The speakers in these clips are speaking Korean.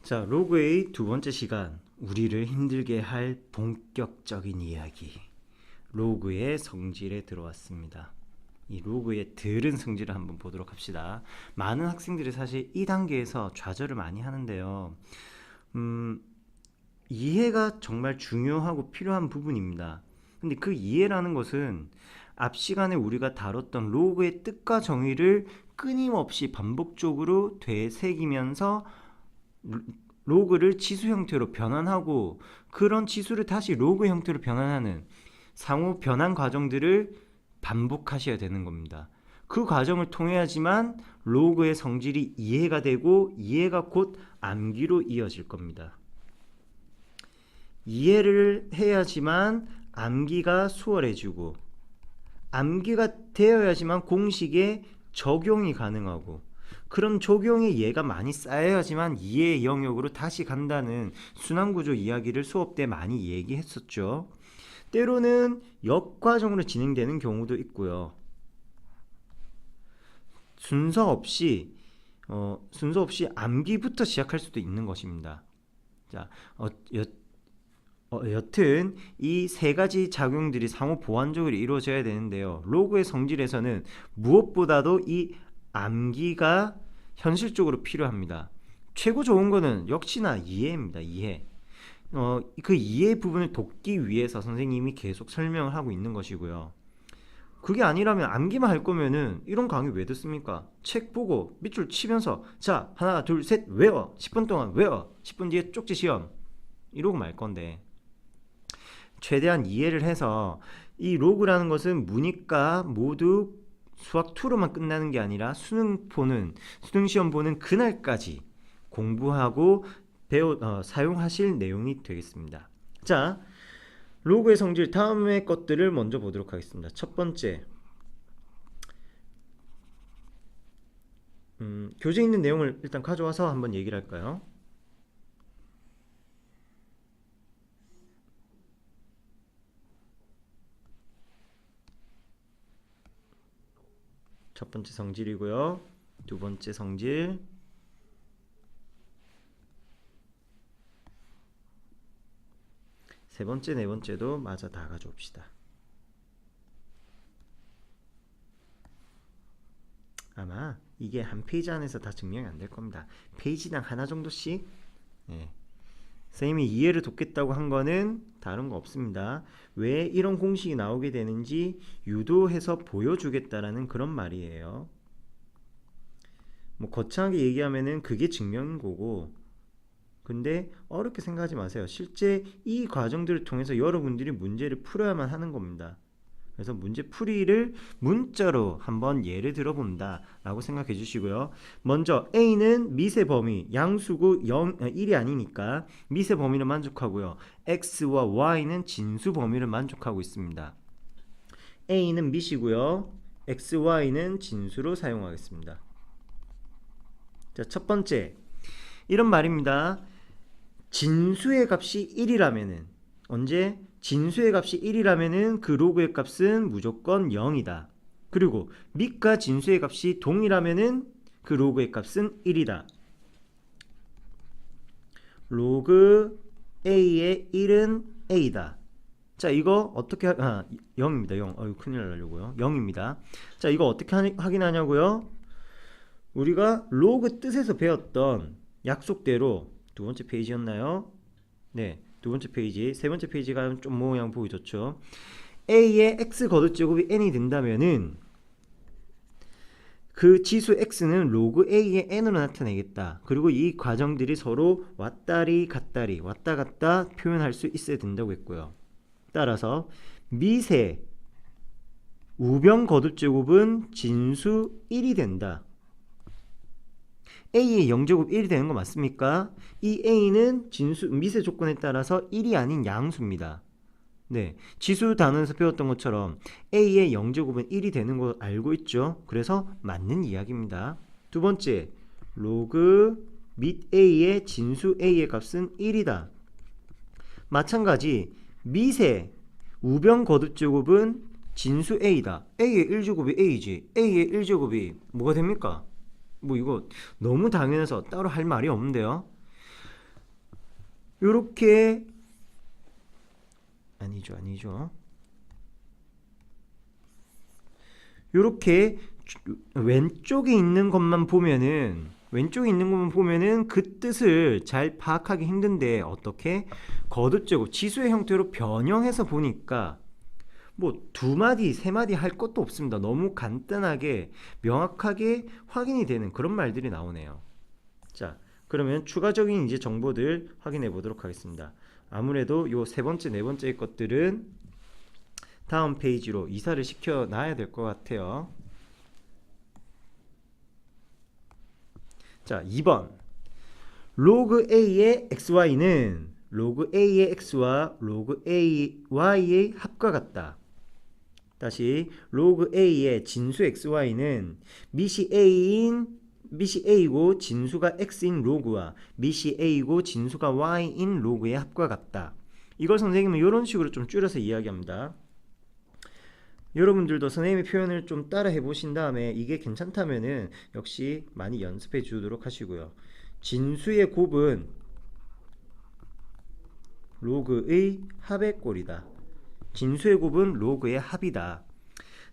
자, 로그의 두 번째 시간, 우리를 힘들게 할 본격적인 이야기, 로그의 성질에 들어왔습니다. 이 로그의 들은 성질을 한번 보도록 합시다. 많은 학생들이 사실 이 단계에서 좌절을 많이 하는데요. 이해가 정말 중요하고 필요한 부분입니다. 근데 그 이해라는 것은 앞 시간에 우리가 다뤘던 로그의 뜻과 정의를 끊임없이 반복적으로 되새기면서 로그를 치수 형태로 변환하고 그런 치수를 다시 로그 형태로 변환하는 상호 변환 과정들을 반복하셔야 되는 겁니다. 그 과정을 통해야지만 로그의 성질이 이해가 되고 이해가 곧 암기로 이어질 겁니다. 이해를 해야지만 암기가 수월해지고 암기가 되어야지만 공식에 적용이 가능하고 그런 적용의 예가 많이 쌓여야지만 이해의 영역으로 다시 간다는 순환구조 이야기를 수업 때 많이 얘기했었죠. 때로는 역과정으로 진행되는 경우도 있고요. 순서 없이 암기부터 시작할 수도 있는 것입니다. 자, 여튼 이 세 가지 작용들이 상호 보완적으로 이루어져야 되는데요. 로그의 성질에서는 무엇보다도 이 암기가 현실적으로 필요합니다. 최고 좋은 거는 역시나 이해입니다. 이해. 그 이해 부분을 돕기 위해서 선생님이 계속 설명을 하고 있는 것이고요. 그게 아니라면 암기만 할 거면은 이런 강의 왜 듣습니까? 책 보고 밑줄 치면서 자 하나 둘 셋 외워 10분 동안 외워 10분 뒤에 쪽지 시험 이러고 말 건데 최대한 이해를 해서 이 로그라는 것은 문이과 모두 수학 2로만 끝나는 게 아니라 수능 시험 보는 그날까지 공부하고 사용하실 내용이 되겠습니다. 자, 로그의 성질 다음의 것들을 먼저 보도록 하겠습니다. 첫 번째, 교재에 있는 내용을 일단 가져와서 한번 얘기를 할까요? 첫 번째 성질이고요. 두 번째 성질, 세 번째, 네 번째도 마저 다 가져옵시다. 아마 이게 한 페이지 안에서 다 증명이 안 될 겁니다. 페이지당 하나 정도씩. 선생님이 이해를 돕겠다고 한 거는 다른 거 없습니다. 왜 이런 공식이 나오게 되는지 유도해서 보여주겠다라는 그런 말이에요. 뭐 거창하게 얘기하면은 그게 증명인 거고, 근데 어렵게 생각하지 마세요. 실제 이 과정들을 통해서 여러분들이 문제를 풀어야만 하는 겁니다. 그래서 문제 풀이를 문자로 한번 예를 들어본다 라고 생각해 주시고요. 먼저 A는 미세 범위, 양수고 1이 아니니까 미세 범위를 만족하고요. X와 Y는 진수 범위를 만족하고 있습니다. A는 미시고요. X, Y는 진수로 사용하겠습니다. 자, 첫 번째 이런 말입니다. 진수의 값이 1이라면은 언제? 진수의 값이 1이라면은 그 로그의 값은 무조건 0이다. 그리고 밑과 진수의 값이 동일하면은 그 로그의 값은 1이다. 로그 A의 1은 A다. 자, 이거 어떻게 0입니다. 0. 큰일 나려고요. 0입니다. 자, 이거 어떻게 확인하냐고요? 우리가 로그 뜻에서 배웠던 약속대로 두 번째 페이지였나요? 네. 두 번째 페이지, 세 번째 페이지가 좀 모양 보기 좋죠. A의 x 거듭제곱이 n이 된다면은 그 지수 x는 로그 A의 n으로 나타내겠다. 그리고 이 과정들이 서로 왔다리 갔다리 왔다 갔다 표현할 수 있어야 된다고 했고요. 따라서 미세 우변 거듭제곱은 진수 1이 된다. A의 0제곱 1이 되는 거 맞습니까? 이 A는 진수 미세 조건에 따라서 1이 아닌 양수입니다. 네, 지수 단원에서 배웠던 것처럼 A의 0제곱은 1이 되는 거 알고 있죠? 그래서 맞는 이야기입니다. 두 번째, 로그 밑 A의 진수 A의 값은 1이다. 마찬가지 미세 우변 거듭제곱은 진수 A다. A의 1제곱이 A지. A의 1제곱이 뭐가 됩니까? 뭐 이거 너무 당연해서 따로 할 말이 없는데요. 요렇게 아니죠. 요렇게 왼쪽에 있는 것만 보면은 그 뜻을 잘 파악하기 힘든데 어떻게 거듭제곱 지수의 형태로 변형해서 보니까 뭐 두 마디 세 마디 할 것도 없습니다. 너무 간단하게 명확하게 확인이 되는 그런 말들이 나오네요. 자, 그러면 추가적인 이제 정보들 확인해 보도록 하겠습니다. 아무래도 요 세 번째 네 번째 것들은 다음 페이지로 이사를 시켜 놔야 될 것 같아요. 자, 2번 로그 A의 XY는 로그 A의 X와 로그 AY의 합과 같다. 다시 로그 A의 진수 XY는 밑이 A이고 진수가 X인 로그와 밑이 A이고 진수가 Y인 로그의 합과 같다. 이걸 선생님은 이런 식으로 좀 줄여서 이야기합니다. 여러분들도 선생님의 표현을 좀 따라 해보신 다음에 이게 괜찮다면은 역시 많이 연습해 주도록 하시고요. 진수의 곱은 로그의 합의 꼴이다. 진수의 곱은 로그의 합이다.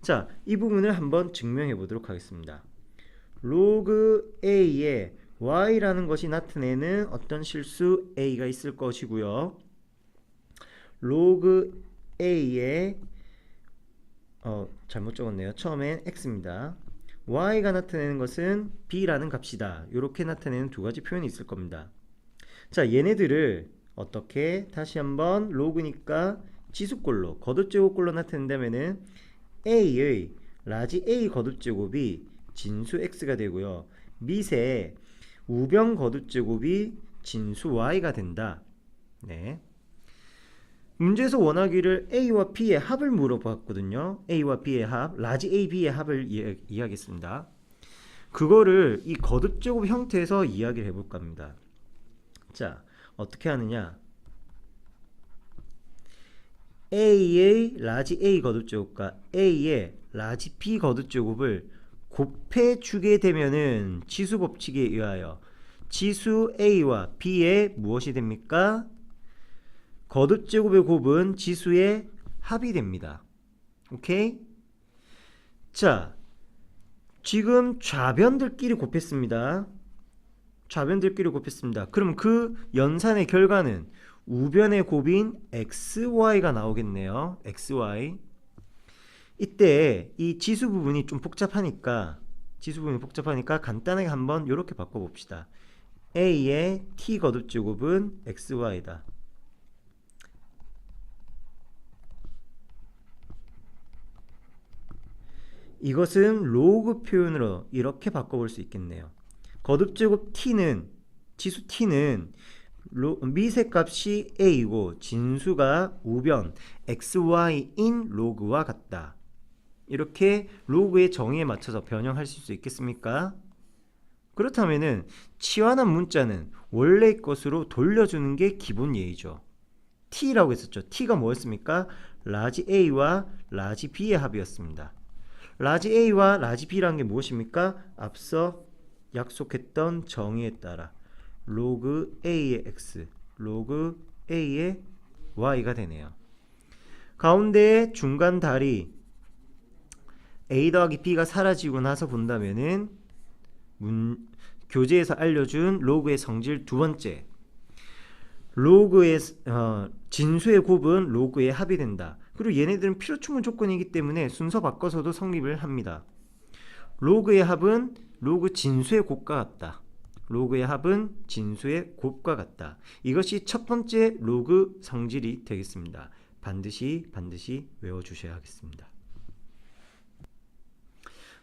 자, 이 부분을 한번 증명해 보도록 하겠습니다. 로그 A에 Y라는 것이 나타내는 어떤 실수 A가 있을 것이고요. 로그 A에 잘못 적었네요. 처음엔 X입니다. Y가 나타내는 것은 B라는 값이다. 이렇게 나타내는 두 가지 표현이 있을 겁니다. 자, 얘네들을 어떻게 다시 한번 로그니까 지수꼴로 거듭제곱꼴로 나타낸다면은 A의 라지 A 거듭제곱이 진수 X가 되고요. 밑에 우변 거듭제곱이 진수 Y가 된다. 네. 문제에서 원하기를 A와 B의 합을 물어봤거든요. A와 B의 합, 라지 A, B의 합을 이야기했습니다. 그거를 이 거듭제곱 형태에서 이야기를 해볼까 합니다. 자, 어떻게 하느냐? A의 라지 A 거듭제곱과 A의 라지 B 거듭제곱을 곱해주게 되면은 지수 법칙에 의하여 지수 A와 B의 무엇이 됩니까? 거듭제곱의 곱은 지수의 합이 됩니다. 오케이? 자, 지금 좌변들끼리 곱했습니다. 그럼 그 연산의 결과는 우변의 곱인 XY가 나오겠네요. XY. 이때 이 지수 부분이 좀 복잡하니까 간단하게 한번 이렇게 바꿔봅시다. A의 T 거듭제곱은 XY다. 이것은 로그 표현으로 이렇게 바꿔볼 수 있겠네요. 거듭제곱 t는 지수 t는 밑의 값이 a이고 진수가 우변 xy인 로그와 같다. 이렇게 로그의 정의에 맞춰서 변형할 수 있겠습니까? 그렇다면은 치환한 문자는 원래 것으로 돌려주는 게 기본 예의죠. t라고 했었죠. t가 뭐였습니까? 라지 a와 라지 b의 합이었습니다. 라지 A와 라지 B라는 게 무엇입니까? 앞서 약속했던 정의에 따라 로그 A의 X, 로그 A의 Y가 되네요. 가운데 중간 다리 A 더하기 B가 사라지고 나서 본다면은 교재에서 알려준 로그의 성질 두 번째, 로그의 진수의 곱은 로그의 합이 된다. 그리고 얘네들은 필요충분 조건이기 때문에 순서 바꿔서도 성립을 합니다. 로그의 합은 로그 진수의 곱과 같다. 로그의 합은 진수의 곱과 같다. 이것이 첫 번째 로그 성질이 되겠습니다. 반드시 외워주셔야 하겠습니다.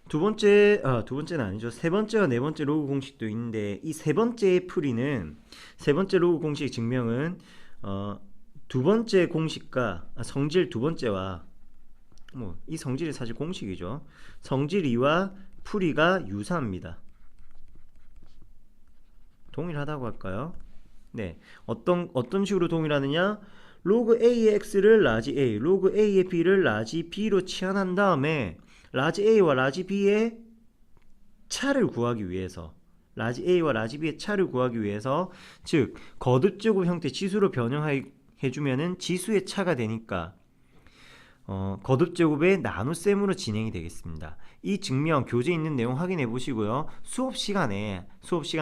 두 번째는 아니죠. 세 번째와 네 번째 로그 공식도 있는데 이 세 번째의 풀이는 세 번째 로그 공식 증명은 두 번째 공식과 성질 두 번째와 이 성질이 사실 공식이죠. 성질 2와 풀이가 유사합니다. 동일하다고 할까요? 네, 어떤 식으로 동일하느냐? 로그 A의 X를 라지 A, 로그 A의 B를 라지 B로 치환한 다음에 라지 A와 라지 B의 차를 구하기 위해서 라지 A와 라지 B의 차를 구하기 위해서, 즉 거듭제곱 형태 지수로 변형해주면은 지수의 차가 되니까 거듭제곱의 나눗셈으로 진행이 되겠습니다. 이 증명 교재에 있는 내용 확인해 보시고요. 수업 시간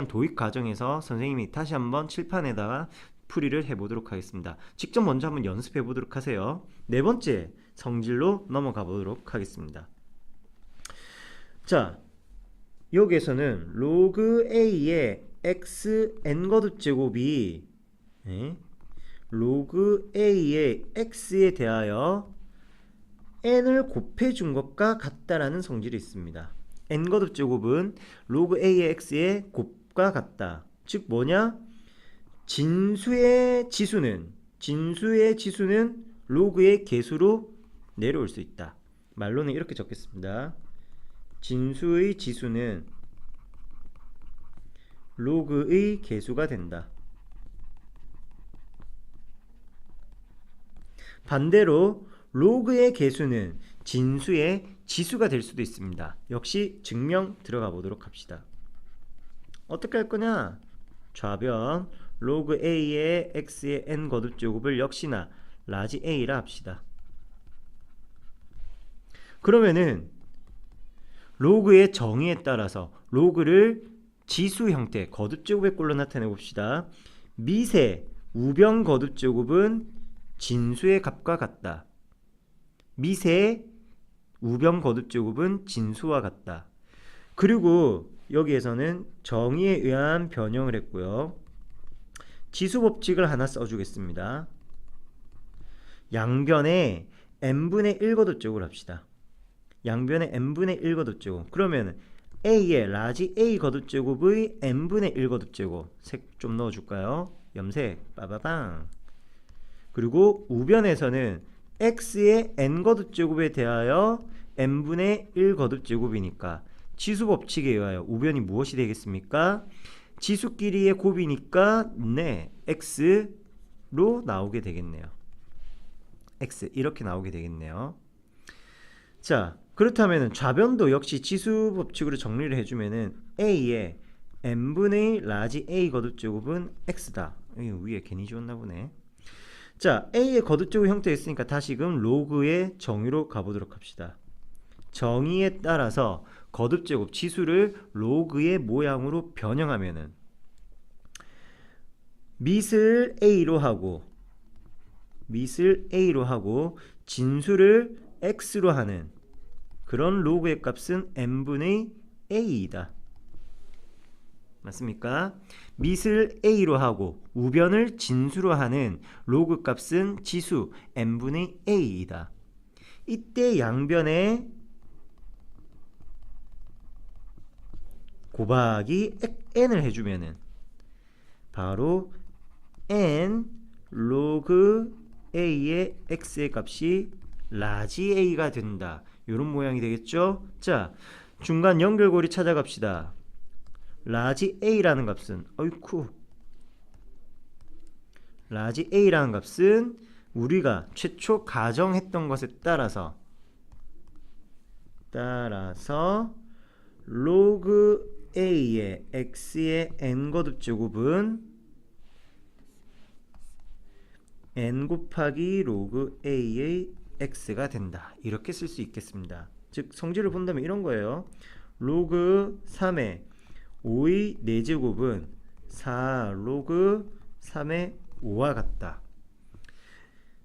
도입 과정에서 선생님이 다시 한번 칠판에다가 풀이를 해보도록 하겠습니다. 직접 먼저 한번 연습해 보도록 하세요. 네 번째 성질로 넘어가 보도록 하겠습니다. 자, 여기에서는 로그 A의 xn 거듭제곱이 로그 A의 x에 대하여 n을 곱해준 것과 같다라는 성질이 있습니다. n 거듭제곱은 로그 A의 x의 곱과 같다. 즉 뭐냐? 진수의 지수는 로그의 개수로 내려올 수 있다. 말로는 이렇게 적겠습니다. 진수의 지수는 로그의 개수가 된다. 반대로 로그의 개수는 진수의 지수가 될 수도 있습니다. 역시 증명 들어가 보도록 합시다. 어떻게 할 거냐? 좌변 로그 A의 x의 n 거듭제곱을 역시나 라지 A라 합시다. 그러면은 로그의 정의에 따라서 로그를 지수 형태 거듭제곱의 꼴로 나타내 봅시다. 미세 우변 거듭제곱은 진수의 값과 같다. 미세 우변 거듭제곱은 진수와 같다. 그리고 여기에서는 정의에 의한 변형을 했고요. 지수 법칙을 하나 써주겠습니다. 양변에 n분의 1 거듭제곱을 합시다. 양변에 n분의 1 거듭제곱. 그러면 A의 라지 A 거듭제곱의 n분의 1 거듭제곱. 색 좀 넣어줄까요? 염색 빠바방. 그리고 우변에서는 x의 n 거듭제곱에 대하여 n분의 1 거듭제곱이니까 지수 법칙에 의하여 우변이 무엇이 되겠습니까? 지수끼리의 곱이니까 x로 나오게 되겠네요. x 이렇게 나오게 되겠네요. 자, 그렇다면 좌변도 역시 지수 법칙으로 정리를 해주면은 a의 n분의 라지 A 거듭제곱은 x다. 여기 위에 괜히 지웠나 보네. 자, A의 거듭제곱 형태가 있으니까 다시금 로그의 정의로 가보도록 합시다. 정의에 따라서 거듭제곱 지수를 로그의 모양으로 변형하면은 밑을 A로 하고 진수를 X로 하는 그런 로그의 값은 n분의 A이다. 맞습니까? 밑을 A로 하고 우변을 진수로 하는 로그 값은 지수 n분의 A이다. 이때 양변에 곱하기 n을 해주면은 바로 n 로그 A의 x의 값이 라지 A가 된다. 이런 모양이 되겠죠? 자, 중간 연결고리 찾아갑시다. 라지 A라는 값은 라지 A라는 값은 우리가 최초 가정했던 것에 따라서 로그 A의 x의 n 거듭제곱은 n 곱하기 로그 A의 x가 된다. 이렇게 쓸 수 있겠습니다. 즉 성질을 본다면 이런 거예요. 로그 3의 5의 4제곱은 4 로그 3의 5와 같다.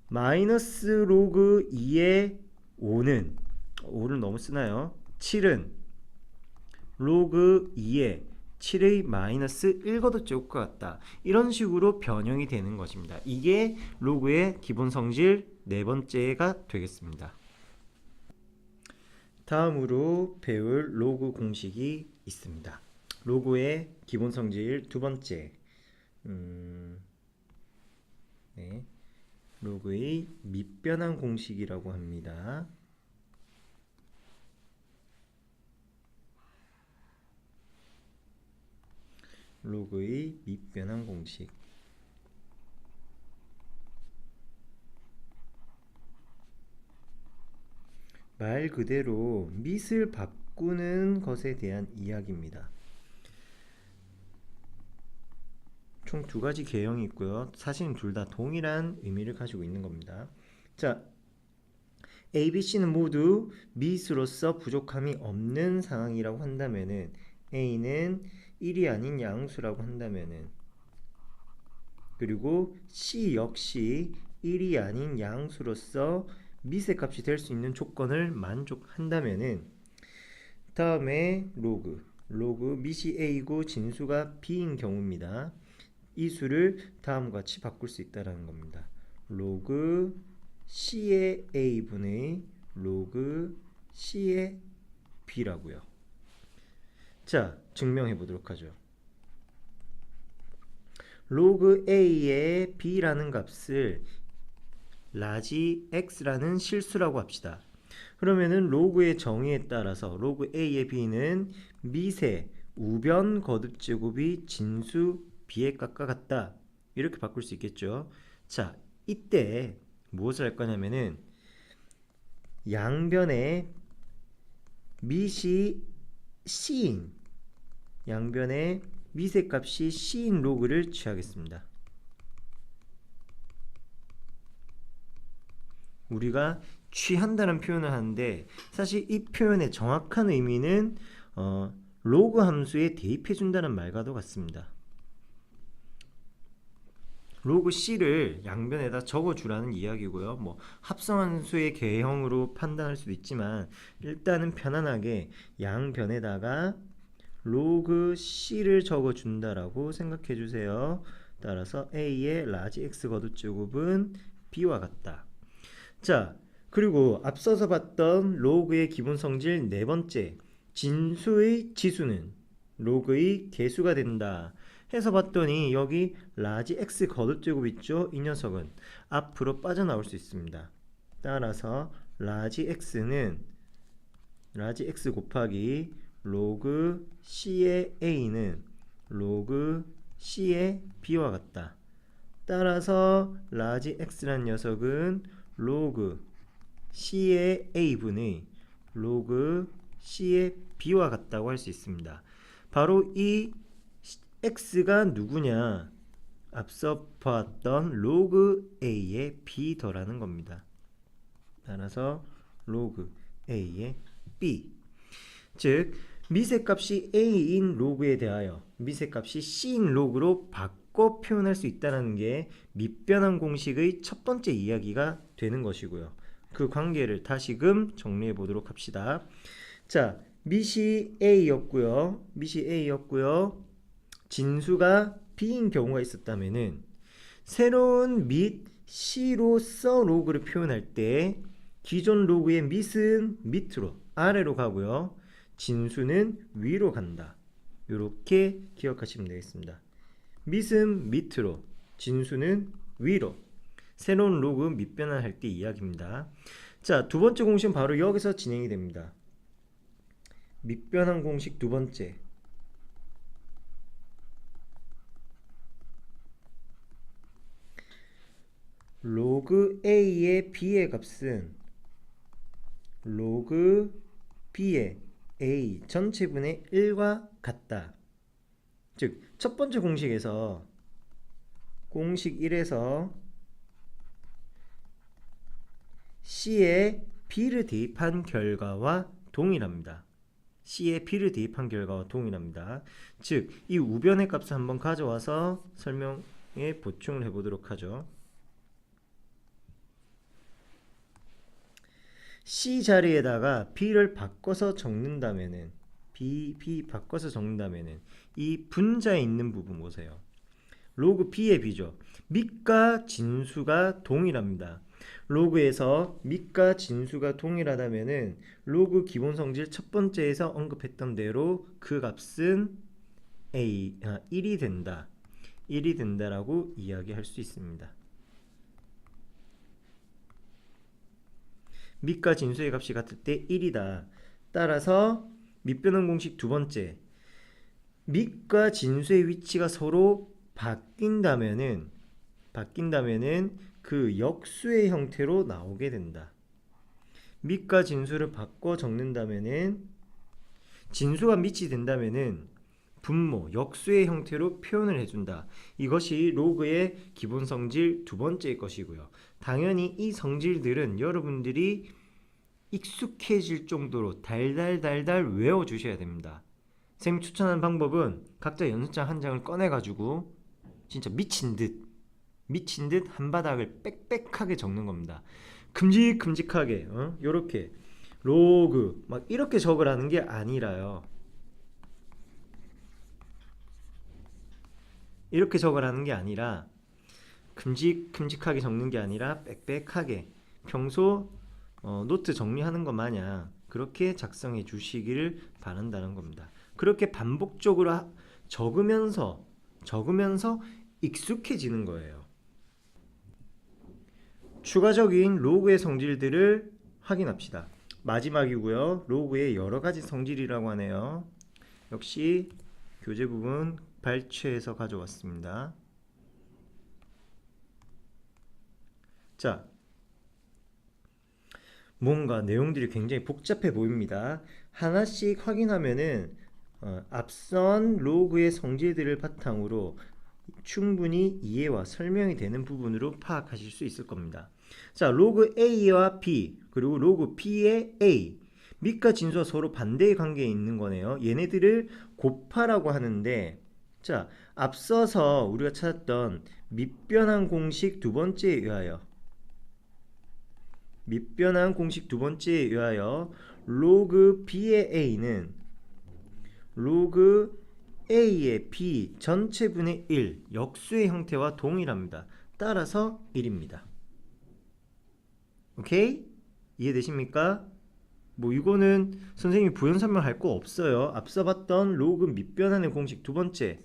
마이너스 로그 2의 5를 너무 쓰나요? 7은 로그 2의 7의 마이너스 1거듭제곱과 같다. 이런 식으로 변형이 되는 것입니다. 이게 로그의 기본 성질 네 번째가 되겠습니다. 다음으로 배울 로그 공식이 있습니다. 로그의 기본 성질 두 번째, 로그의 밑변환 공식이라고 합니다. 로그의 밑변환 공식. 말 그대로 밑을 바꾸는 것에 대한 이야기입니다. 총 두 가지 개형이 있고요. 사실은 둘 다 동일한 의미를 가지고 있는 겁니다. 자, A, B, C는 모두 미수로서 부족함이 없는 상황이라고 한다면은 A는 1이 아닌 양수라고 한다면은, 그리고 C 역시 1이 아닌 양수로서 미세 값이 될 수 있는 조건을 만족한다면은, 다음에 로그 미시 A고 진수가 B인 경우입니다. 이 수를 다음과 같이 바꿀 수 있다는 겁니다. 로그 C의 A분의 로그 C의 B라고요. 자, 증명해 보도록 하죠. 로그 A의 B라는 값을 라지 X라는 실수라고 합시다. 그러면은 로그의 정의에 따라서 로그 A의 B는 미세 우변 거듭제곱이 진수 B의 값과 같다. 이렇게 바꿀 수 있겠죠. 자, 이때 무엇을 할 거냐면은 양변에 미시 C인, 양변에 미세값이 C인 로그를 취하겠습니다. 우리가 취한다는 표현을 하는데 사실 이 표현의 정확한 의미는 로그 함수에 대입해 준다는 말과도 같습니다. 로그 C를 양변에다 적어주라는 이야기고요. 뭐 합성함수의 개형으로 판단할 수도 있지만 일단은 편안하게 양변에다가 로그 C를 적어준다라고 생각해 주세요. 따라서 A의 라지 X 거듭제곱은 B와 같다. 자, 그리고 앞서서 봤던 로그의 기본 성질 네 번째, 진수의 지수는 로그의 개수가 된다 해서 봤더니 여기 라지 X 거듭제곱 있죠? 이 녀석은 앞으로 빠져나올 수 있습니다. 따라서 라지 X 곱하기 로그 C의 A는 로그 C의 B와 같다. 따라서 라지 X란 녀석은 로그 C의 A분의 로그 C의 B와 같다고 할 수 있습니다. 바로 이 X가 누구냐? 앞서 봤던 로그 A의 B더라는 겁니다. 따라서 로그 A의 B, 즉 미세값이 A인 로그에 대하여 미세값이 C인 로그로 바꿔 표현할 수 있다는 게 밑변환 공식의 첫 번째 이야기가 되는 것이고요. 그 관계를 다시금 정리해 보도록 합시다. 자, 미시 A였고요. 진수가 B인 경우가 있었다면은 새로운 밑 C로서 로그를 표현할 때 기존 로그의 밑은 밑으로 아래로 가고요. 진수는 위로 간다. 이렇게 기억하시면 되겠습니다. 밑은 밑으로, 진수는 위로. 새로운 로그 밑변환할 때 이야기입니다. 자, 두 번째 공식은 바로 여기서 진행이 됩니다. 밑변환 공식 두 번째. 로그 A의 B의 값은 로그 B의 A 전체분의 1과 같다. 즉, 첫 번째 공식에서 공식 1에서 C에 B를 대입한 결과와 동일합니다. C에 B를 대입한 결과와 동일합니다. 즉, 이 우변의 값을 한번 가져와서 설명에 보충을 해보도록 하죠. C 자리에다가 B를 바꿔서 적는다면은 B 바꿔서 적는다면은 이 분자에 있는 부분 보세요. 로그 B의 B죠. 밑과 진수가 동일합니다. 로그에서 밑과 진수가 동일하다면은 로그 기본 성질 첫 번째에서 언급했던 대로 그 값은 1이 된다. 1이 된다라고 이야기할 수 있습니다. 밑과 진수의 값이 같을 때 1이다. 따라서 밑변환 공식 두 번째, 밑과 진수의 위치가 서로 바뀐다면은 그 역수의 형태로 나오게 된다. 밑과 진수를 바꿔 적는다면은 진수가 밑이 된다면은 분모, 역수의 형태로 표현을 해준다. 이것이 로그의 기본 성질 두 번째 것이고요. 당연히 이 성질들은 여러분들이 익숙해질 정도로 달달달달 외워주셔야 됩니다. 선생님이 추천하는 방법은 각자 연습장 한 장을 꺼내가지고 진짜 미친 듯 한 바닥을 빽빽하게 적는 겁니다. 큼직큼직하게 요렇게 로그 막 이렇게 적으라는 게 아니라요. 이렇게 적으라는 게 아니라 큼직큼직하게 적는 게 아니라 빽빽하게 평소 노트 정리하는 것 마냥 그렇게 작성해 주시기를 바란다는 겁니다. 그렇게 반복적으로 적으면서 익숙해지는 거예요. 추가적인 로그의 성질들을 확인합시다. 마지막이고요. 로그의 여러가지 성질이라고 하네요. 역시 교재 부분 발췌해서 가져왔습니다. 자, 뭔가 내용들이 굉장히 복잡해 보입니다. 하나씩 확인하면은 앞선 로그의 성질들을 바탕으로 충분히 이해와 설명이 되는 부분으로 파악하실 수 있을 겁니다. 자, 로그 A와 B 그리고 로그 B의 A 밑과 진수와 서로 반대의 관계에 있는 거네요. 얘네들을 곱하라고 하는데, 자, 앞서서 우리가 찾았던 밑변환 공식 두 번째에 의하여 로그 B의 A는 로그 A의 B 전체분의 1 역수의 형태와 동일합니다. 따라서 1입니다. 오케이? 이해되십니까? 뭐 이거는 선생님이 부연 설명할 거 없어요. 앞서 봤던 로그 밑변환의 공식 두 번째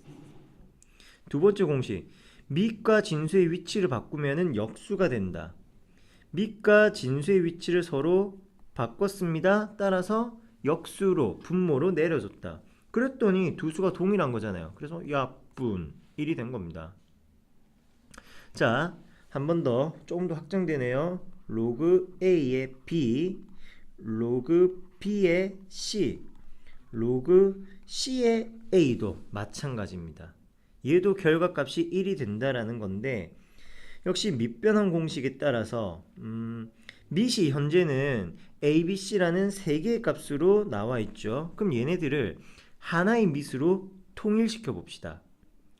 공식, 밑과 진수의 위치를 바꾸면은 역수가 된다. 밑과 진수의 위치를 서로 바꿨습니다. 따라서 역수로 분모로 내려줬다. 그랬더니 두 수가 동일한 거잖아요. 그래서 약분 1이 된 겁니다. 자, 한 번 더 조금 더 확장되네요. 로그 A의 B, 로그 B의 C, 로그 C의 A도 마찬가지입니다. 얘도 결과값이 1이 된다라는 건데, 역시 밑변환 공식에 따라서 밑이 현재는 A, B, C라는 세 개의 값으로 나와 있죠. 그럼 얘네들을 하나의 밑으로 통일시켜 봅시다.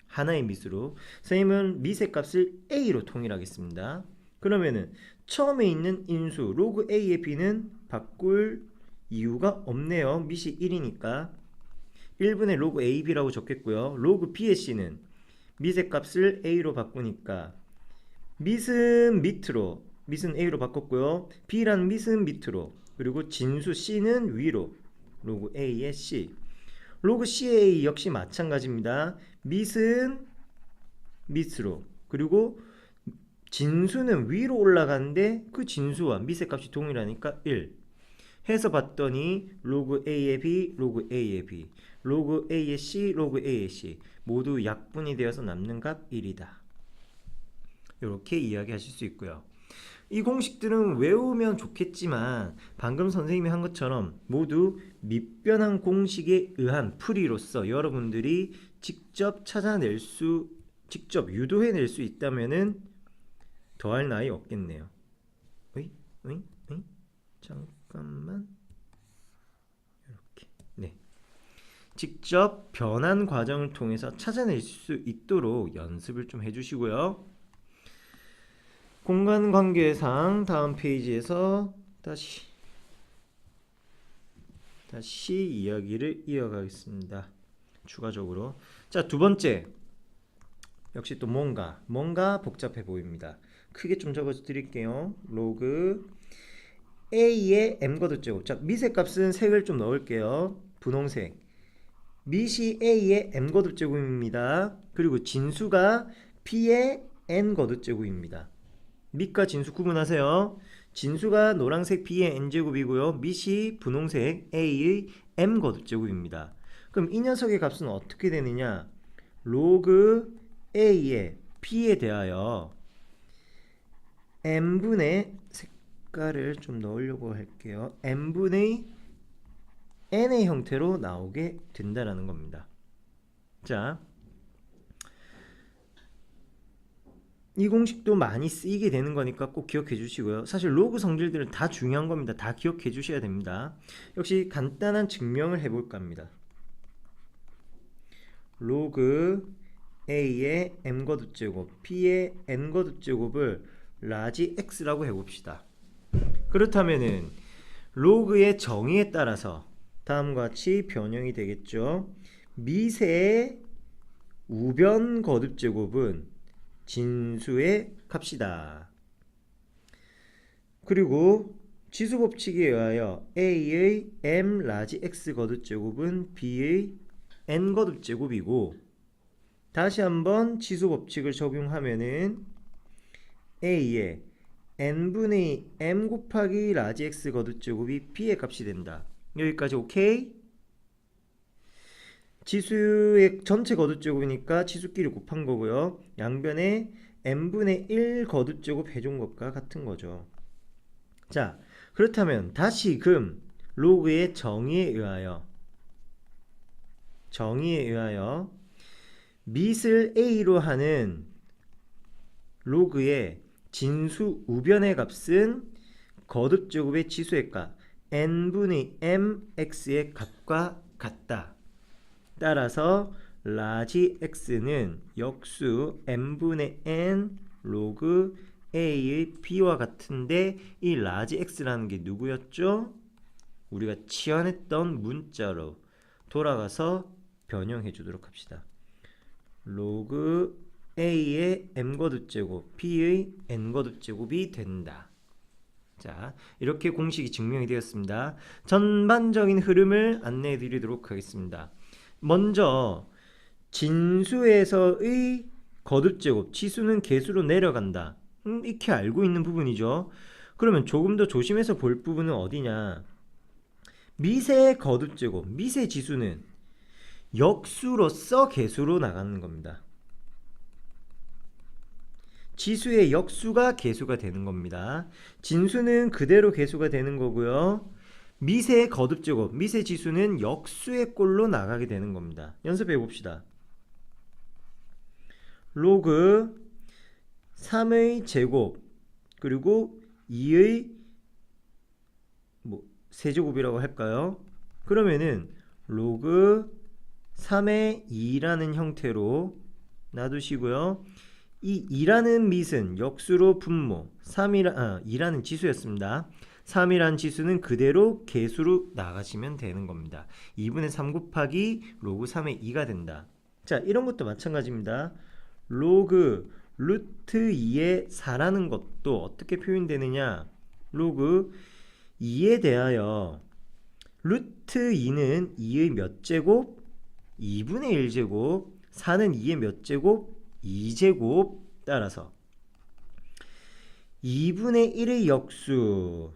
하나의 밑으로. 선생님은 밑의 값을 A로 통일하겠습니다. 그러면은 처음에 있는 인수 로그 A의 B는 바꿀 이유가 없네요. 밑이 1이니까 1분의 로그 AB라고 적겠고요. 로그 B의 C는 밑의 값을 A로 바꾸니까 밑은 A로 바꿨고요. B라는 밑은 밑으로, 그리고 진수 C는 위로, 로그 A의 C. 로그 C의 A 역시 마찬가지입니다. 밑은 밑으로, 그리고 진수는 위로 올라가는데 그 진수와 밑의 값이 동일하니까 1 해서 봤더니 로그 A의 B, 로그 A의 B, 로그 A의 C, 로그 A의 C 모두 약분이 되어서 남는 값 1이다. 이렇게 이야기하실 수 있고요. 이 공식들은 외우면 좋겠지만 방금 선생님이 한 것처럼 모두 밑변환 공식에 의한 풀이로서 여러분들이 직접 유도해낼 수 있다면은 더할 나위 없겠네요. 잠깐만. 이렇게. 네. 직접 변환 과정을 통해서 찾아낼 수 있도록 연습을 좀 해주시고요. 공간 관계상 다음 페이지에서 다시 이야기를 이어가겠습니다. 추가적으로. 자, 두 번째. 역시 또 뭔가 복잡해 보입니다. 크게 좀 적어 드릴게요. 로그 A의 M거듭 제곱. 자, 밑의 값은 색을 좀 넣을게요. 분홍색. 밑이 A의 M거듭 제곱입니다. 그리고 진수가 B의 N거듭 제곱입니다. 밑과 진수 구분하세요. 진수가 노란색 B의 N제곱이고요. 밑이 분홍색 A의 M거듭 제곱입니다. 그럼 이 녀석의 값은 어떻게 되느냐? 로그 A의 B에 대하여 N분의 색깔을 좀 넣으려고 할게요. N분의 N의 형태로 나오게 된다라는 겁니다. 자, 이 공식도 많이 쓰이게 되는 거니까 꼭 기억해 주시고요. 사실 로그 성질들은 다 중요한 겁니다. 다 기억해 주셔야 됩니다. 역시 간단한 증명을 해볼까 합니다. 로그 A의 m거듭제곱 B의 n거듭제곱을 라지 X라고 해봅시다. 그렇다면은 로그의 정의에 따라서 다음과 같이 변형이 되겠죠. 미세의 우변 거듭제곱은 진수의 값이다. 그리고 지수법칙에 의하여 A의 m 라지 X 거듭제곱은 B의 n 거듭제곱이고, 다시 한번 지수법칙을 적용하면은 A의 n분의 m 곱하기 라지 X 거듭제곱이 B의 값이 된다. 여기까지 오케이? 지수의 전체 거듭제곱이니까 지수끼리 곱한 거고요. 양변에 n분의 1 거듭제곱 해준 것과 같은 거죠. 자, 그렇다면 다시금 로그의 정의에 의하여 밑을 a로 하는 로그의 진수 우변의 값은 거듭제곱의 지수의 값 n분의 mx의 값과 같다. 따라서 라지 x는 역수 n분의 n 로그 a의 b와 같은데, 이 라지 x라는 게 누구였죠? 우리가 치환했던 문자로 돌아가서 변형해 주도록 합시다. 로그 a의 m거듭제곱 b의 n거듭제곱이 된다. 자, 이렇게 공식이 증명이 되었습니다. 전반적인 흐름을 안내해 드리도록 하겠습니다. 먼저 진수에서의 거듭제곱, 치수는 개수로 내려간다. 이렇게 알고 있는 부분이죠. 그러면 조금 더 조심해서 볼 부분은 어디냐? 미세의 거듭제곱, 미세 지수는 역수로서 개수로 나가는 겁니다. 지수의 역수가 개수가 되는 겁니다. 진수는 그대로 개수가 되는 거고요. 미세의 거듭제곱, 미세 지수는 역수의 꼴로 나가게 되는 겁니다. 연습해 봅시다. 로그 3의 제곱 그리고 2의 세제곱이라고 할까요? 그러면은 로그 3의 2라는 형태로 놔두시고요. 이 2라는 밑은 역수로 분모, 2라는 지수였습니다. 3이란 지수는 그대로 개수로 나가시면 되는 겁니다. 2분의 3 곱하기 로그 3의 2가 된다. 자, 이런 것도 마찬가지입니다. 로그 루트 2의 4라는 것도 어떻게 표현되느냐? 로그 2에 대하여 루트 2는 2의 몇 제곱? 2분의 1제곱. 4는 2의 몇 제곱? 2제곱. 따라서 2분의 1의 역수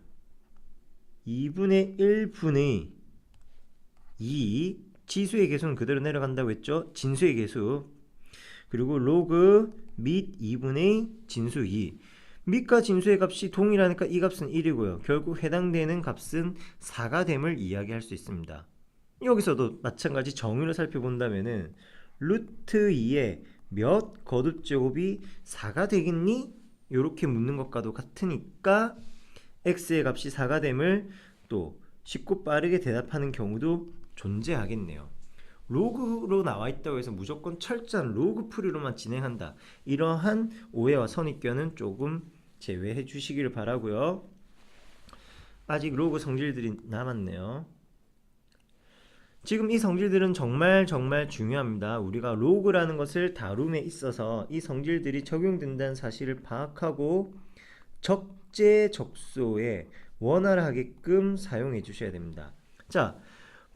2분의 1분의 2, 지수의 개수는 그대로 내려간다고 했죠. 진수의 개수. 그리고 로그 및 2분의 진수 2. 밑과 진수의 값이 동일하니까 이 값은 1이고요. 결국 해당되는 값은 4가 됨을 이야기할 수 있습니다. 여기서도 마찬가지 정의를 살펴본다면은 루트 2의 몇 거듭제곱이 4가 되겠니? 이렇게 묻는 것과도 같으니까 x의 값이 4가 됨을 또 쉽고 빠르게 대답하는 경우도 존재하겠네요. 로그로 나와 있다고 해서 무조건 철저한 로그 풀이로만 진행한다, 이러한 오해와 선입견은 조금 제외해 주시기를 바라고요. 아직 로그 성질들이 남았네요. 지금 이 성질들은 정말 중요합니다. 우리가 로그라는 것을 다룸에 있어서 이 성질들이 적용된다는 사실을 파악하고 적재적소에 원활하게끔 사용해 주셔야 됩니다. 자,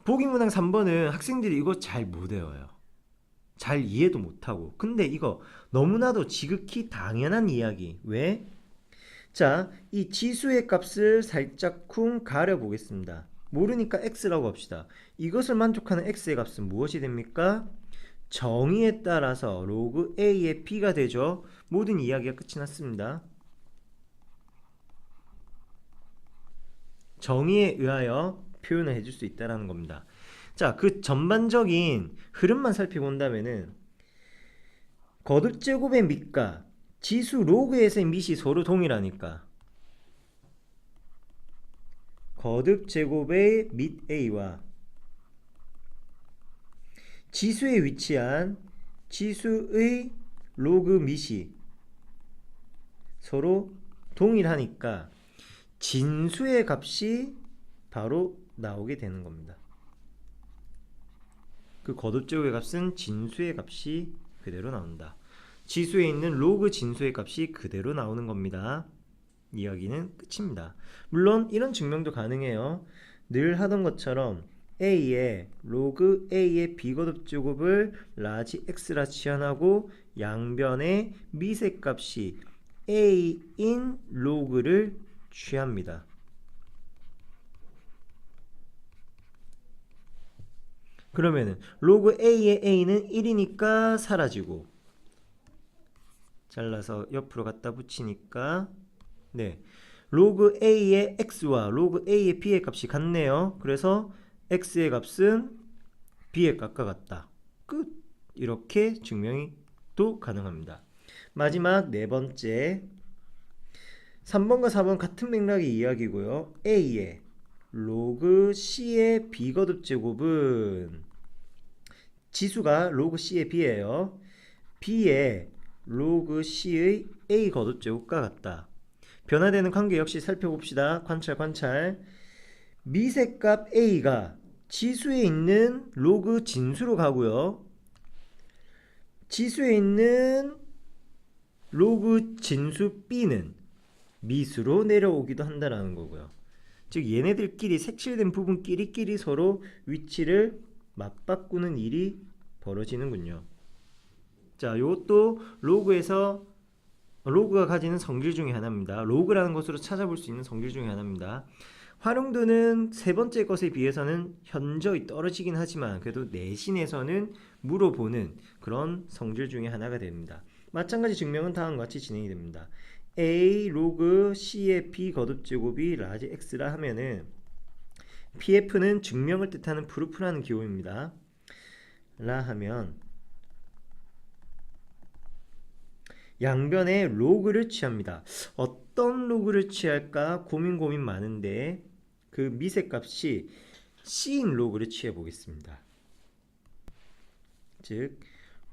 보기문항 3번은 학생들이 이거 잘 못 외워요. 잘 이해도 못하고. 근데 이거 너무나도 지극히 당연한 이야기. 왜? 자, 이 지수의 값을 살짝쿵 가려 보겠습니다. 모르니까 x라고 합시다. 이것을 만족하는 x의 값은 무엇이 됩니까? 정의에 따라서 로그 a의 b가 되죠. 모든 이야기가 끝이 났습니다. 정의에 의하여 표현을 해줄 수 있다는 겁니다. 자, 그 전반적인 흐름만 살펴본다면은 거듭 제곱의 밑과 지수 로그에서의 밑이 서로 동일하니까 거듭 제곱의 밑 A와 지수에 위치한 지수의 로그 밑이 서로 동일하니까 진수의 값이 바로 나오게 되는 겁니다. 그 거듭 제곱의 값은 진수의 값이 그대로 나온다. 지수에 있는 로그 진수의 값이 그대로 나오는 겁니다. 이야기는 끝입니다. 물론 이런 증명도 가능해요. 늘 하던 것처럼 A의 로그 A의 비거듭 제곱을 라지 X라 치환하고 양변의 미세 값이 A인 로그를 취합니다. 그러면은 로그 A의 A는 1이니까 사라지고 잘라서 옆으로 갖다 붙이니까 네, 로그 A의 X와 로그 A의 B의 값이 같네요. 그래서 X의 값은 B의 값과 같다. 끝. 이렇게 증명이 또 가능합니다. 마지막 네 번째 3번과 4번 같은 맥락의 이야기고요. A의 로그 C의 B거듭 제곱은 지수가 로그 C의 B예요. B의 로그 C의 A 거듭 제곱과 같다. 변화되는 관계 역시 살펴봅시다. 관찰. 미세값 A가 지수에 있는 로그 진수로 가고요. 지수에 있는 로그 진수 B는 미수로 내려오기도 한다라는 거고요. 즉 얘네들끼리 색칠된 부분끼리 서로 위치를 맞바꾸는 일이 벌어지는군요. 자, 이것도 로그가 가지는 성질 중에 하나입니다. 로그라는 것으로 찾아볼 수 있는 성질 중에 하나입니다. 활용도는 세 번째 것에 비해서는 현저히 떨어지긴 하지만 그래도 내신에서는 물어보는 그런 성질 중에 하나가 됩니다. 마찬가지 증명은 다음과 같이 진행이 됩니다. A 로그 C의 B 거듭 제곱이 라지 X라 하면은 PF는 증명을 뜻하는 프루프라는 기호입니다. 라 하면 양변에 로그를 취합니다. 어떤 로그를 취할까 고민 많은데 그 미세값이 C인 로그를 취해 보겠습니다. 즉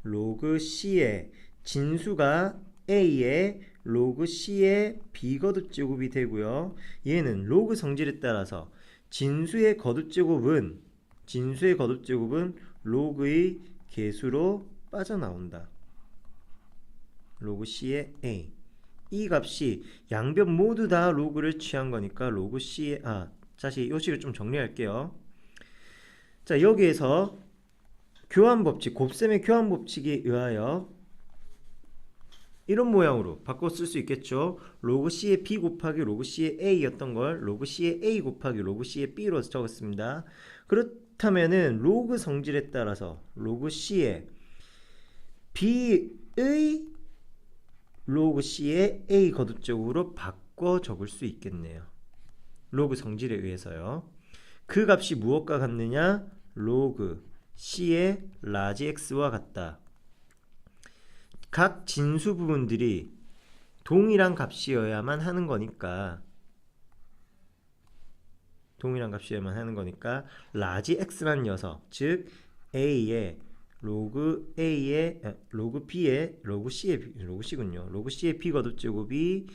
로그 C의 진수가 A의 로그 C의 B거듭 제곱이 되고요. 얘는 로그 성질에 따라서 진수의 거듭 제곱은 로그의 개수로 빠져나온다. 로그 C의 A. 이 값이 양변 모두 다 로그를 취한 거니까 로그 C의 다시 이 식을 좀 정리할게요. 자, 여기에서 교환법칙, 곱셈의 교환법칙에 의하여 이런 모양으로 바꿔 쓸 수 있겠죠. 로그 C의 B 곱하기 로그 C의 A였던 걸 로그 C의 A 곱하기 로그 C의 B로 적었습니다. 그렇다면은 로그 성질에 따라서 로그 C의 B의 로그 C의 A 거듭적으로 바꿔 적을 수 있겠네요. 로그 성질에 의해서요. 그 값이 무엇과 같느냐? 로그 C의 라지 X와 같다. 각 진수 부분들이 동일한 값이어야만 하는 거니까 라지 X라는 녀석, 즉 A의 로그 B의 로그 C군요. 로그 C의 B 거듭 제곱이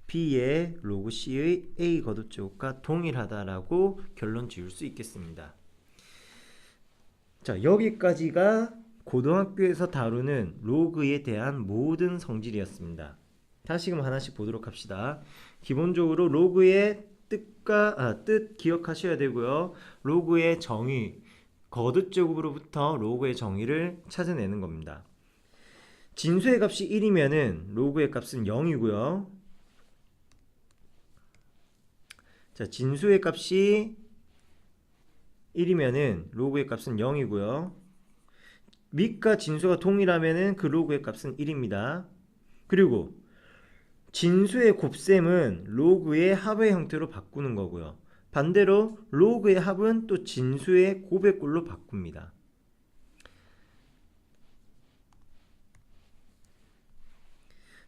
B의 로그 C의 A 거듭 제곱과 동일하다라고 결론 지을 수 있겠습니다. 자, 여기까지가 고등학교에서 다루는 로그에 대한 모든 성질이었습니다. 다시금 하나씩 보도록 합시다. 기본적으로 로그의 뜻 기억하셔야 되고요. 로그의 정의, 거듭 제곱으로부터 로그의 정의를 찾아내는 겁니다. 진수의 값이 1이면은 로그의 값은 0이고요. 자, 진수의 값이 1이면은 로그의 값은 0이고요. 밑과 진수가 동일하면은 그 로그의 값은 1입니다. 그리고 진수의 곱셈은 로그의 합의 형태로 바꾸는 거고요. 반대로 로그의 합은 또 진수의 곱의 꼴로 바꿉니다.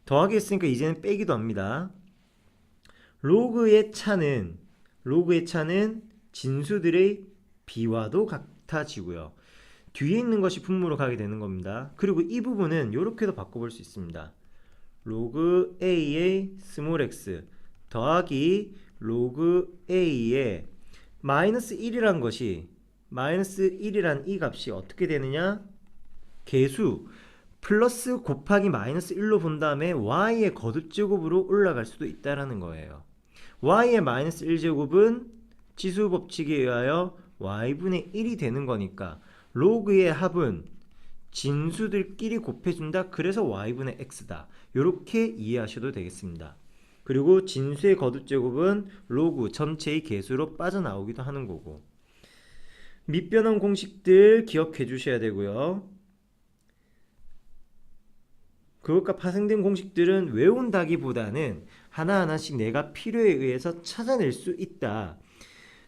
더하기 했으니까 이제는 빼기도 합니다. 로그의 차는 진수들의 비와도 같아지고요. 뒤에 있는 것이 분모로 가게 되는 겁니다. 그리고 이 부분은 이렇게도 바꿔볼 수 있습니다. 로그 a의 스몰 x 더하기 로그 a의 마이너스 1이란 것이 마이너스 1이란 이 값이 어떻게 되느냐? 계수 플러스 곱하기 마이너스 1로 본 다음에 y의 거듭제곱으로 올라갈 수도 있다라는 거예요. y의 마이너스 1제곱은 지수법칙에 의하여 y분의 1이 되는 거니까 로그의 합은 진수들끼리 곱해준다. 그래서 y분의 x다. 이렇게 이해하셔도 되겠습니다. 그리고 진수의 거듭제곱은 로그 전체의 계수로 빠져나오기도 하는 거고, 밑변환 공식들 기억해 주셔야 되고요. 그것과 파생된 공식들은 외운다기보다는 하나하나씩 내가 필요에 의해서 찾아낼 수 있다.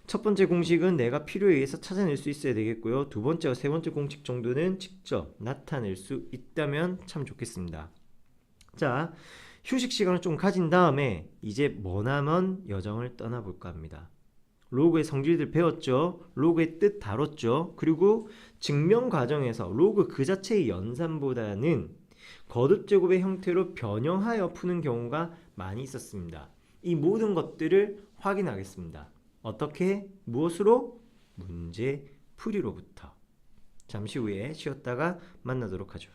첫 번째 공식은 내가 필요에 의해서 찾아낼 수 있어야 되겠고요. 두 번째와 세 번째 공식 정도는 직접 나타낼 수 있다면 참 좋겠습니다. 자, 휴식 시간을 좀 가진 다음에 이제 머나먼 여정을 떠나볼까 합니다. 로그의 성질들 배웠죠? 로그의 뜻 다뤘죠? 그리고 증명 과정에서 로그 그 자체의 연산보다는 거듭제곱의 형태로 변형하여 푸는 경우가 많이 있었습니다. 이 모든 것들을 확인하겠습니다. 어떻게? 무엇으로? 문제풀이로부터. 잠시 후에 쉬었다가 만나도록 하죠.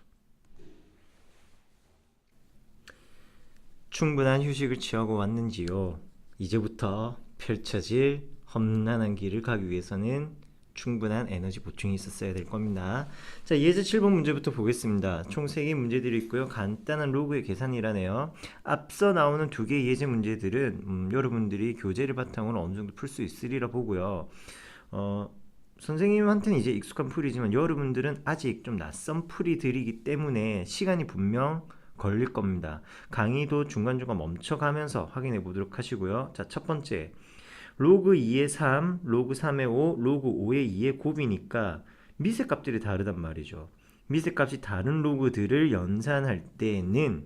충분한 휴식을 취하고 왔는지요? 이제부터 펼쳐질 험난한 길을 가기 위해서는 충분한 에너지 보충이 있었어야 될 겁니다. 자, 예제 7번 문제부터 보겠습니다. 총 3개 문제들이 있고요. 간단한 로그의 계산이라네요. 앞서 나오는 2개의 예제 문제들은 여러분들이 교재를 바탕으로 어느 정도 풀 수 있으리라 보고요. 선생님한테는 이제 익숙한 풀이지만 여러분들은 아직 좀 낯선 풀이들이기 때문에 시간이 분명 걸릴 겁니다. 강의도 중간중간 멈춰가면서 확인해 보도록 하시고요. 자, 첫 번째, 로그 2의 3, 로그 3의 5, 로그 5의 2의 곱이니까 미세 값들이 다르단 말이죠. 미세 값이 다른 로그들을 연산할 때는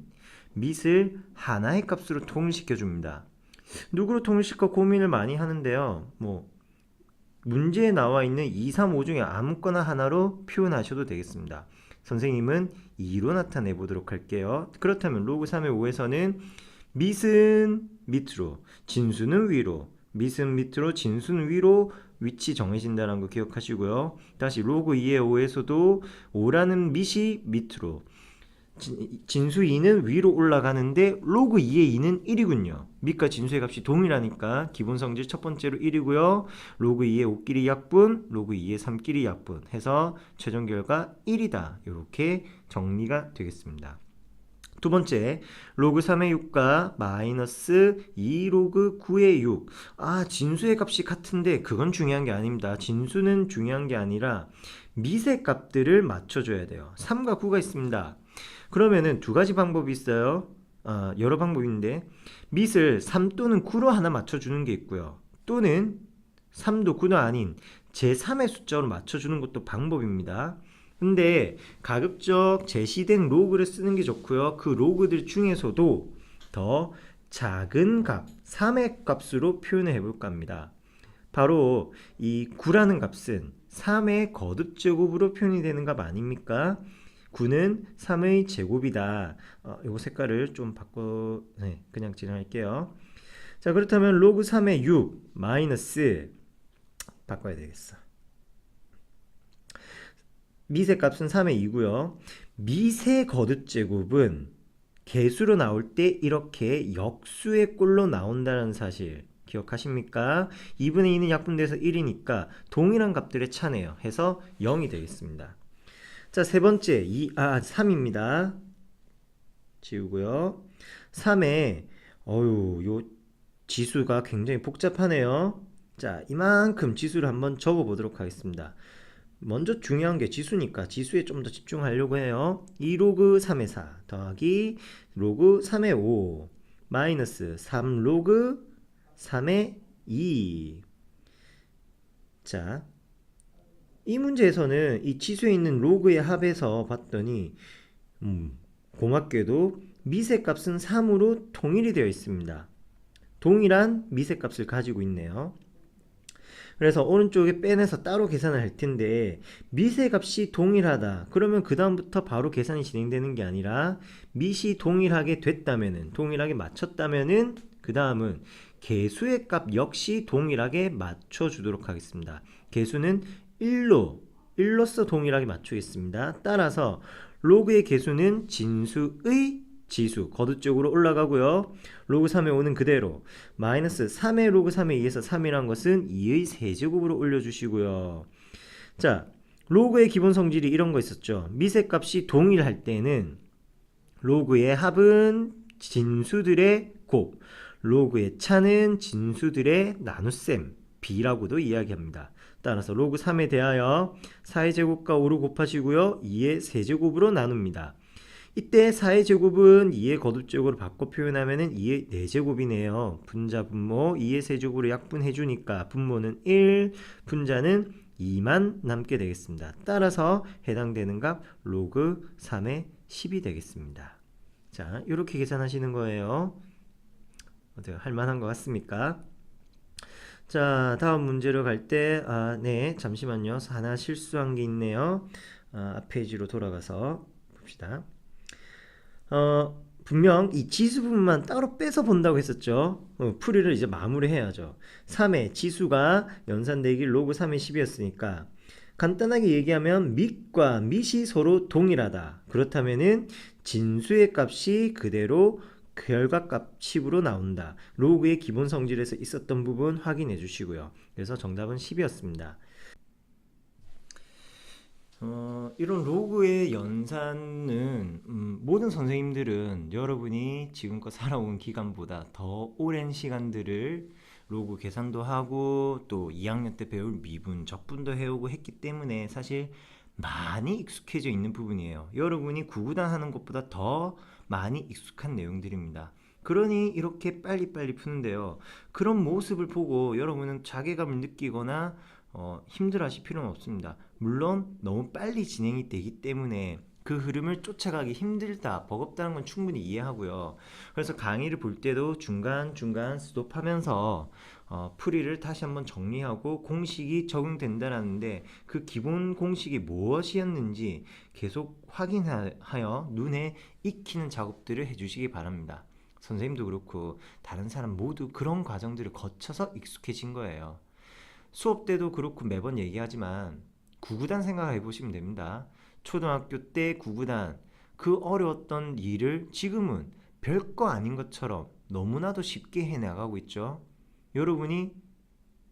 밑을 하나의 값으로 통일시켜 줍니다. 누구로 통일시켜 고민을 많이 하는데요. 문제에 나와 있는 2, 3, 5 중에 아무거나 하나로 표현하셔도 되겠습니다. 선생님은 2로 나타내 보도록 할게요. 그렇다면 로그 3의 5에서는 밑은 밑으로, 진수는 위로, 밑은 밑으로, 진수는 위로 위치 정해진다는 거 기억하시고요. 다시 로그 2의 5에서도 5라는 밑이 밑으로, 진수 2는 위로 올라가는데 로그 2의 2는 1이군요. 밑과 진수의 값이 동일하니까 기본 성질 첫 번째로 1이고요. 로그 2의 5끼리 약분, 로그 2의 3끼리 약분 해서 최종 결과 1이다. 이렇게 정리가 되겠습니다. 두 번째, 로그 3의 6과 마이너스 2 로그 9의 6. 진수의 값이 같은데 그건 중요한 게 아닙니다. 진수는 중요한 게 아니라 밑의 값들을 맞춰줘야 돼요. 3과 9가 있습니다. 그러면은 두 가지 방법이 있어요. 여러 방법인데 밑을 3 또는 9로 하나 맞춰주는 게 있고요. 또는 3도 9도 아닌 제3의 숫자로 맞춰주는 것도 방법입니다. 근데 가급적 제시된 로그를 쓰는 게 좋고요. 그 로그들 중에서도 더 작은 값, 3의 값으로 표현을 해볼까 합니다. 바로 이 9라는 값은 3의 거듭제곱으로 표현이 되는 값 아닙니까? 9는 3의 제곱이다. 요거 색깔을 좀 바꿔 그냥 진행할게요. 자, 그렇다면 로그 3의 6 마이너스 바꿔야 되겠어. 밑의 값은 3의 2고요. 밑의 거듭제곱은 개수로 나올 때 이렇게 역수의 꼴로 나온다는 사실 기억하십니까? 2분의 2는 약분돼서 1이니까 동일한 값들의 차네요. 해서 0이 되겠습니다. 자, 세 번째 3입니다. 지우고요. 3에 요 지수가 굉장히 복잡하네요. 자, 이만큼 지수를 한번 적어 보도록 하겠습니다. 먼저 중요한 게 지수니까 지수에 좀 더 집중하려고 해요. 2 로그 3의 4 더하기 로그 3의 5 마이너스 3 로그 3의 2 자, 이 문제에서는 이 지수에 있는 로그의 합에서 봤더니 고맙게도 미세값은 3으로 통일이 되어 있습니다. 동일한 미세값을 가지고 있네요. 그래서 오른쪽에 빼내서 따로 계산을 할 텐데 미세값이 동일하다. 그러면 그 다음부터 바로 계산이 진행되는 게 아니라 미시 동일하게 됐다면은, 동일하게 맞췄다면은 그 다음은 개수의 값 역시 동일하게 맞춰주도록 하겠습니다. 개수는 1로서 동일하게 맞추겠습니다. 따라서 로그의 개수는 진수의 지수 거두 쪽으로 올라가고요. 로그 3의 5는 그대로, 마이너스 3의 로그 3의 2에서 3이란 것은 2의 세제곱으로 올려주시고요. 자, 로그의 기본 성질이 이런 거 있었죠. 미세값이 동일할 때는 로그의 합은 진수들의 곱, 로그의 차는 진수들의 나눗셈, b라고도 이야기합니다. 따라서 로그 3에 대하여 4의 제곱과 5를 곱하시고요. 2의 세제곱으로 나눕니다. 이때 4의 제곱은 2의 거듭제곱으로 바꿔 표현하면 2의 4제곱이네요. 분자 분모 2의 세제곱으로 약분해주니까 분모는 1, 분자는 2만 남게 되겠습니다. 따라서 해당되는 값 로그 3의 10이 되겠습니다. 자, 이렇게 계산하시는 거예요. 어때요? 할만한 것 같습니까? 자, 다음 문제로 갈 때, 네, 잠시만요. 하나 실수한 게 있네요. 앞 페이지로 돌아가서 봅시다. 분명 이 지수 부분만 따로 빼서 본다고 했었죠. 풀이를 이제 마무리해야죠. 3의 지수가 연산되기 로그 3의 10이었으니까 간단하게 얘기하면 밑과 밑이 서로 동일하다. 그렇다면은 진수의 값이 그대로 결과값 10으로 나온다. 로그의 기본 성질에서 있었던 부분 확인해 주시고요. 그래서 정답은 10이었습니다. 이런 로그의 연산은 모든 선생님들은 여러분이 지금껏 살아온 기간보다 더 오랜 시간들을 로그 계산도 하고 또 2학년 때 배울 미분, 적분도 해오고 했기 때문에 사실 많이 익숙해져 있는 부분이에요. 여러분이 구구단 하는 것보다 더 많이 익숙한 내용들입니다. 그러니 이렇게 빨리빨리 푸는데요. 그런 모습을 보고 여러분은 자괴감을 느끼거나 힘들어하실 필요는 없습니다. 물론 너무 빨리 진행이 되기 때문에 그 흐름을 쫓아가기 힘들다, 버겁다는 건 충분히 이해하고요. 그래서 강의를 볼 때도 중간중간 스톱하면서 풀이를 다시 한번 정리하고 공식이 적용된다라는데 그 기본 공식이 무엇이었는지 계속 확인하여 눈에 익히는 작업들을 해주시기 바랍니다. 선생님도 그렇고 다른 사람 모두 그런 과정들을 거쳐서 익숙해진 거예요. 수업 때도 그렇고 매번 얘기하지만 구구단 생각해 보시면 됩니다. 초등학교 때 구구단 그 어려웠던 일을 지금은 별거 아닌 것처럼 너무나도 쉽게 해나가고 있죠. 여러분이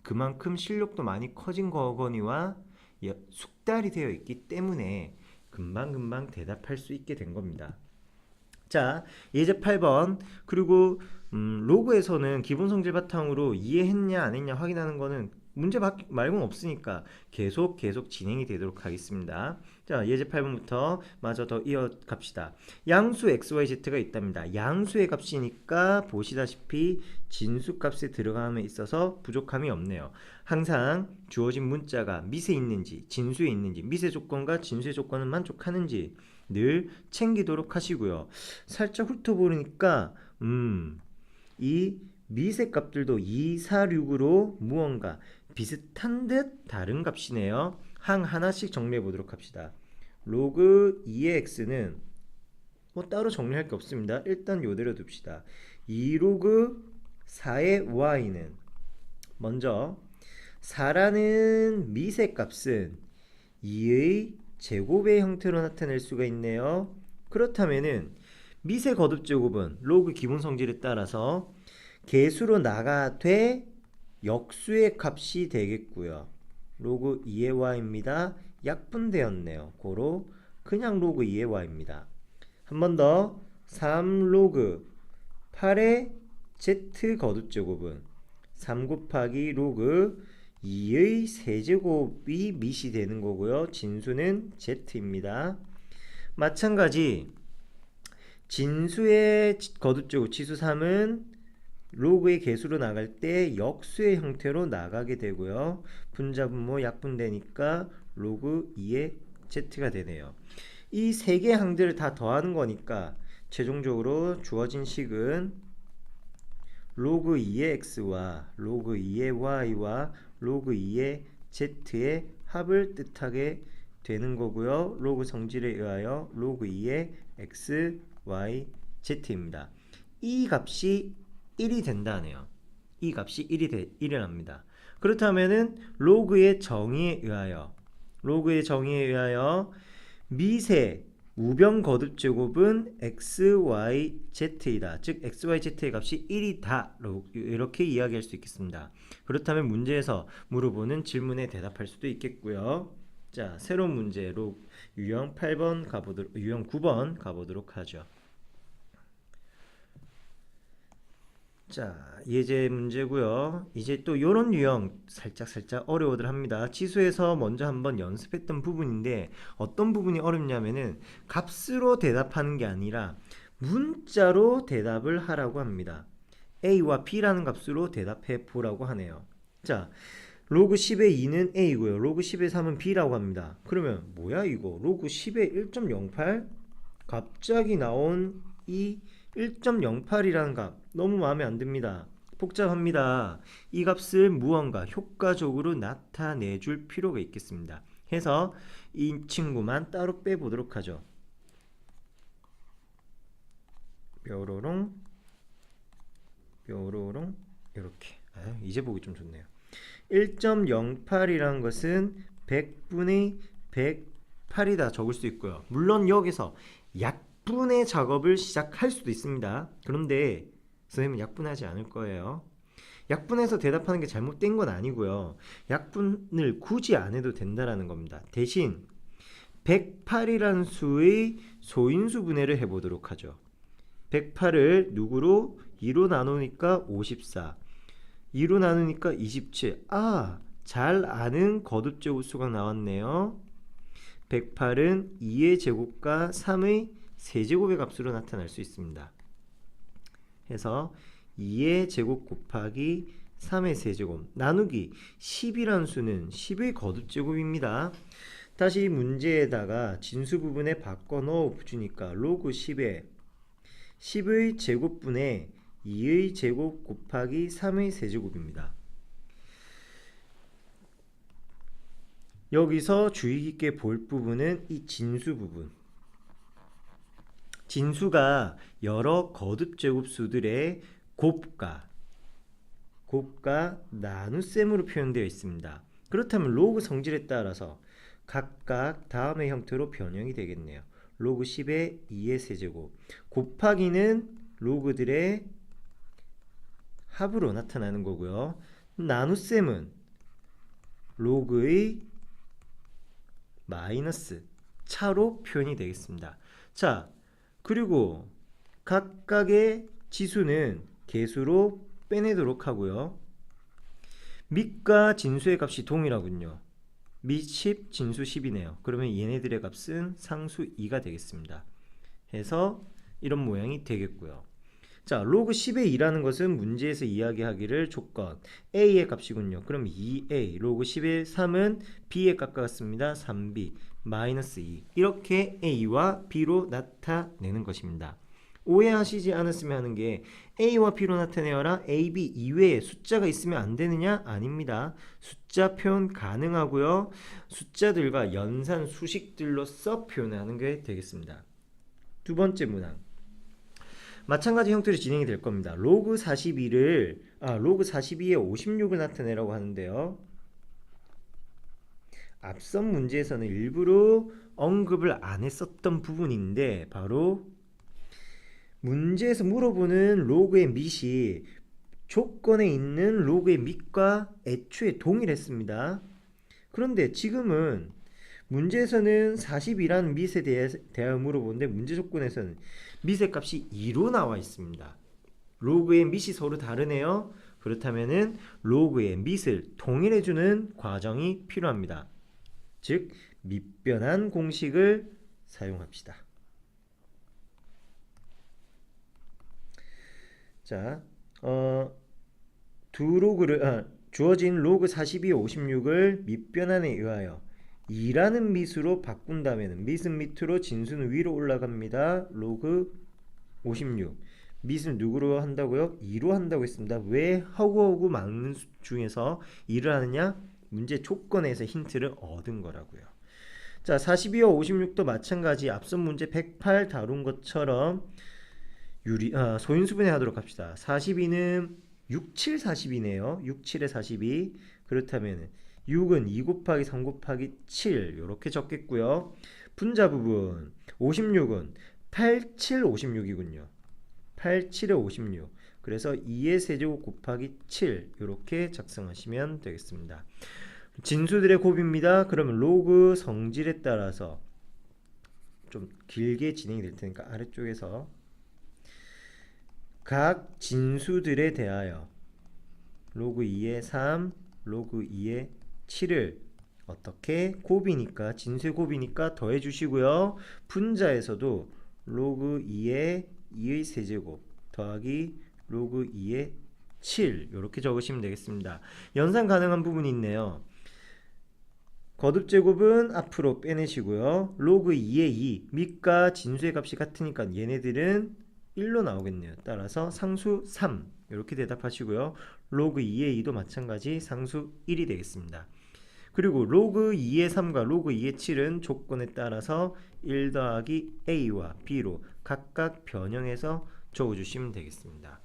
그만큼 실력도 많이 커진 거거니와 숙달이 되어 있기 때문에 금방금방 대답할 수 있게 된 겁니다. 자, 예제 8번. 그리고 로그에서는 기본 성질 바탕으로 이해했냐 안 했냐 확인하는 거는 문제 말고는 없으니까 계속 진행이 되도록 하겠습니다. 자, 예제 8번부터 마저 더 이어갑시다. 양수 xyz가 있답니다. 양수의 값이니까 보시다시피 진수값에 들어감에 있어서 부족함이 없네요. 항상 주어진 문자가 미세 있는지 진수에 있는지 미세 조건과 진수의 조건은 만족하는지 늘 챙기도록 하시고요. 살짝 훑어보니까 이 미세 값들도 2, 4, 6으로 무언가 비슷한 듯 다른 값이네요. 항 하나씩 정리해 보도록 합시다. 로그 2의 x는 뭐 따로 정리할 게 없습니다. 일단 요대로 둡시다. 2로그 4의 y는 먼저 4라는 미세 값은 2의 제곱의 형태로 나타낼 수가 있네요. 그렇다면은 미세 거듭제곱은 로그 기본 성질에 따라서 개수로 나가되 역수의 값이 되겠고요. 로그 2의 y입니다. 약분되었네요. 고로 그냥 로그 2의 y입니다. 한 번 더 3로그 8의 z 거듭제곱은 3 곱하기 로그 2의 세제곱이 밑이 되는 거고요. 진수는 z입니다. 마찬가지 진수의 거듭제곱 치수 3은 로그의 개수로 나갈 때 역수의 형태로 나가게 되고요. 분자분모 약분되니까 로그 2의 z가 되네요. 이 세 개의 항들을 다 더하는 거니까 최종적으로 주어진 식은 로그 2의 x와 로그 2의 y와 로그 2의 z의 합을 뜻하게 되는 거고요. 로그 성질에 의하여 로그 2의 x, y, z입니다. 이 값이 1이 된다네요. 이 값이 1이랍니다. 그렇다면은 로그의 정의에 의하여 미세 우변 거듭 제곱은 x, y, z이다. 즉 x, y, z의 값이 1이다. 이렇게 이야기할 수 있겠습니다. 그렇다면 문제에서 물어보는 질문에 대답할 수도 있겠고요. 자, 새로운 문제 유형 8번 유형 9번 가보도록 하죠. 자, 예제 문제고요. 이제 또 요런 유형 살짝 어려워들 합니다. 지수에서 먼저 한번 연습했던 부분인데 어떤 부분이 어렵냐면은 값으로 대답하는 게 아니라 문자로 대답을 하라고 합니다. a와 b라는 값으로 대답해 보라고 하네요. 자, 로그 10의 2는 a고요. 로그 10의 3은 b라고 합니다. 그러면 뭐야 이거? 로그 10의 1.08? 갑자기 나온 이 1.08이라는 값 너무 마음에 안 듭니다. 복잡합니다. 이 값을 무언가 효과적으로 나타내 줄 필요가 있겠습니다. 해서 이 친구만 따로 빼보도록 하죠. 뾰로롱 뾰로롱 이렇게. 이제 보기 좀 좋네요. 1.08이라는 것은 100분의 108이다 적을 수 있고요. 물론 여기서 약분의 작업을 시작할 수도 있습니다. 그런데 선생님은 약분하지 않을 거예요. 약분해서 대답하는 게 잘못된 건 아니고요. 약분을 굳이 안 해도 된다라는 겁니다. 대신 108이라는 수의 소인수 분해를 해보도록 하죠. 108을 누구로? 2로 나누니까 54, 2로 나누니까 27. 잘 아는 거듭제곱수가 나왔네요. 108은 2의 제곱과 3의 세제곱의 값으로 나타날 수 있습니다. 해서 2의 제곱 곱하기 3의 세제곱 나누기 10이라는 수는 10의 거듭제곱입니다. 다시 문제에다가 진수 부분에 바꿔 넣어 주니까 로그 10의 제곱분의 2의 제곱 곱하기 3의 세제곱입니다. 여기서 주의 깊게 볼 부분은 이 진수 부분. 진수가 여러 거듭제곱수들의 곱과 나눗셈으로 표현되어 있습니다. 그렇다면 로그 성질에 따라서 각각 다음의 형태로 변형이 되겠네요. 로그 10의 2의 세제곱 곱하기는 로그들의 합으로 나타나는 거고요. 나눗셈은 로그의 마이너스 차로 표현이 되겠습니다. 자, 그리고 각각의 지수는 개수로 빼내도록 하고요. 밑과 진수의 값이 동일하군요. 밑 10, 진수 10이네요. 그러면 얘네들의 값은 상수 2가 되겠습니다. 해서 이런 모양이 되겠고요. 자, 로그 10의 2라는 것은 문제에서 이야기하기를 조건 a의 값이군요. 그럼 2a, 로그 10의 3은 b의 값과 같습니다. 3b, 마이너스 2. 이렇게 a와 b로 나타내는 것입니다. 오해하시지 않았으면 하는 게 a와 b로 나타내어라 a, b 이외에 숫자가 있으면 안 되느냐? 아닙니다. 숫자 표현 가능하고요. 숫자들과 연산 수식들로서 표현하는 게 되겠습니다. 두 번째 문항. 마찬가지 형태로 진행이 될 겁니다. 로그 42의 56을 나타내라고 하는데요. 앞선 문제에서는 일부러 언급을 안 했었던 부분인데 바로 문제에서 물어보는 로그의 밑이 조건에 있는 로그의 밑과 애초에 동일했습니다. 그런데 지금은 문제에서는 42라는 밑에 대하여 물어보는데 문제 조건에서는 밑의 값이 2로 나와 있습니다. 로그의 밑이 서로 다르네요. 그렇다면은 로그의 밑을 동일해주는 과정이 필요합니다. 즉 밑변환 공식을 사용합시다. 자, 두 로그를 주어진 로그 42, 56을 밑변환에 의하여 2라는 밑으로 바꾼다면 밑은 밑으로 진수는 위로 올라갑니다. 로그 56. 밑을 누구로 한다고요? 2로 한다고 했습니다. 왜 허구허구 많은 중에서 2를 하느냐? 문제 조건에서 힌트를 얻은 거라고요. 자, 42와 56도 마찬가지 앞선 문제 108 다룬 것처럼 소인수분해 하도록 합시다. 42는 6, 7, 42네요. 6, 7에 42. 그렇다면 6은 2 곱하기 3 곱하기 7 이렇게 적겠고요. 분자 부분 56은 8, 7, 56이군요. 8, 7에 56. 그래서 2의 세제곱 곱하기 7 이렇게 작성하시면 되겠습니다. 진수들의 곱입니다. 그러면 로그 성질에 따라서 좀 길게 진행이 될 테니까 아래쪽에서 각 진수들에 대하여 로그 2의 3, 로그 2의 7을 어떻게 곱이니까 진수의 곱이니까 더해 주시고요. 분자에서도 로그 2의 2의 세제곱 더하기 로그 2의 7 이렇게 적으시면 되겠습니다. 연산 가능한 부분이 있네요. 거듭제곱은 앞으로 빼내시고요. 로그 2의 2 밑과 진수의 값이 같으니까 얘네들은 1로 나오겠네요. 따라서 상수 3 이렇게 대답하시고요. 로그 2의 2도 마찬가지 상수 1이 되겠습니다. 그리고 로그 2의 3과 로그 2의 7은 조건에 따라서 1 더하기 a와 b로 각각 변형해서 적어주시면 되겠습니다.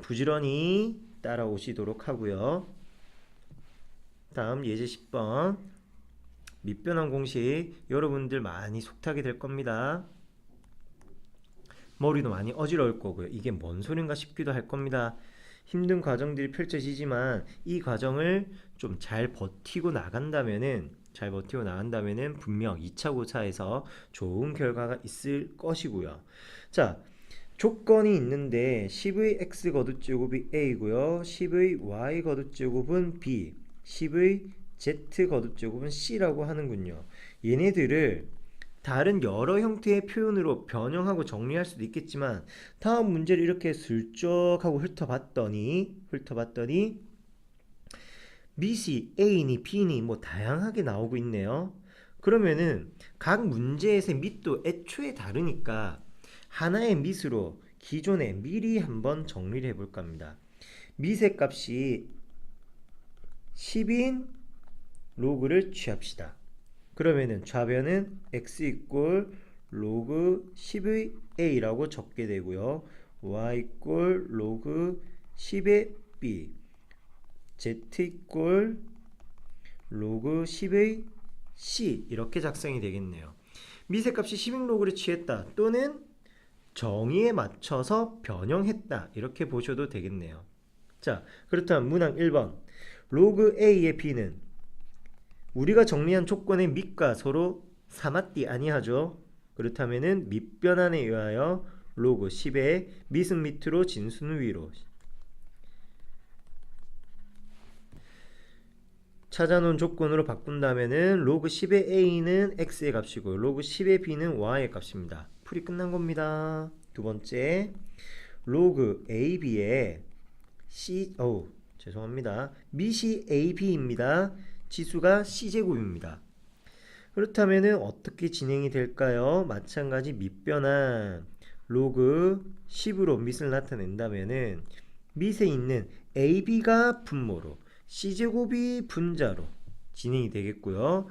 부지런히 따라오시도록 하고요. 다음 예제 10번 밑변환 공식 여러분들 많이 속타게 될 겁니다. 머리도 많이 어지러울 거고요. 이게 뭔 소린가 싶기도 할 겁니다. 힘든 과정들이 펼쳐지지만 이 과정을 좀 잘 버티고 나간다면은 분명 2차 고차에서 좋은 결과가 있을 것이고요. 자, 조건이 있는데 10의 x 거듭제곱이 a고요. 10의 y 거듭제곱은 b, 10의 z 거듭제곱은 c라고 하는군요. 얘네들을 다른 여러 형태의 표현으로 변형하고 정리할 수도 있겠지만 다음 문제를 이렇게 슬쩍 하고 훑어봤더니 밑이 A니 B니 뭐 다양하게 나오고 있네요. 그러면은 각 문제에서의 밑도 애초에 다르니까 하나의 밑으로 기존에 미리 한번 정리를 해볼까 합니다. 밑의 값이 10인 로그를 취합시다. 그러면은 좌변은 x 이꼴 로그 10의 a라고 적게 되고요. y 이꼴 로그 10의 b, z 이꼴 로그 10의 c 이렇게 작성이 되겠네요. 밑의 값이 10인 로그를 취했다 또는 정의에 맞춰서 변형했다 이렇게 보셔도 되겠네요. 자, 그렇다면 문항 1번 로그 a의 b는 우리가 정리한 조건의 밑과 서로 사맞디 아니하죠. 그렇다면은 밑변환에 의하여 로그 10의 밑은 밑으로 진수는 위로 찾아놓은 조건으로 바꾼다면은 로그 10의 a는 x의 값이고 로그 10의 b는 y의 값입니다. 풀이 끝난 겁니다. 두 번째 로그 ab의 죄송합니다. 밑이 ab입니다. 지수가 c제곱입니다. 그렇다면 어떻게 진행이 될까요? 마찬가지 밑변환 로그 10으로 밑을 나타낸다면 밑에 있는 ab가 분모로 c제곱이 분자로 진행이 되겠고요.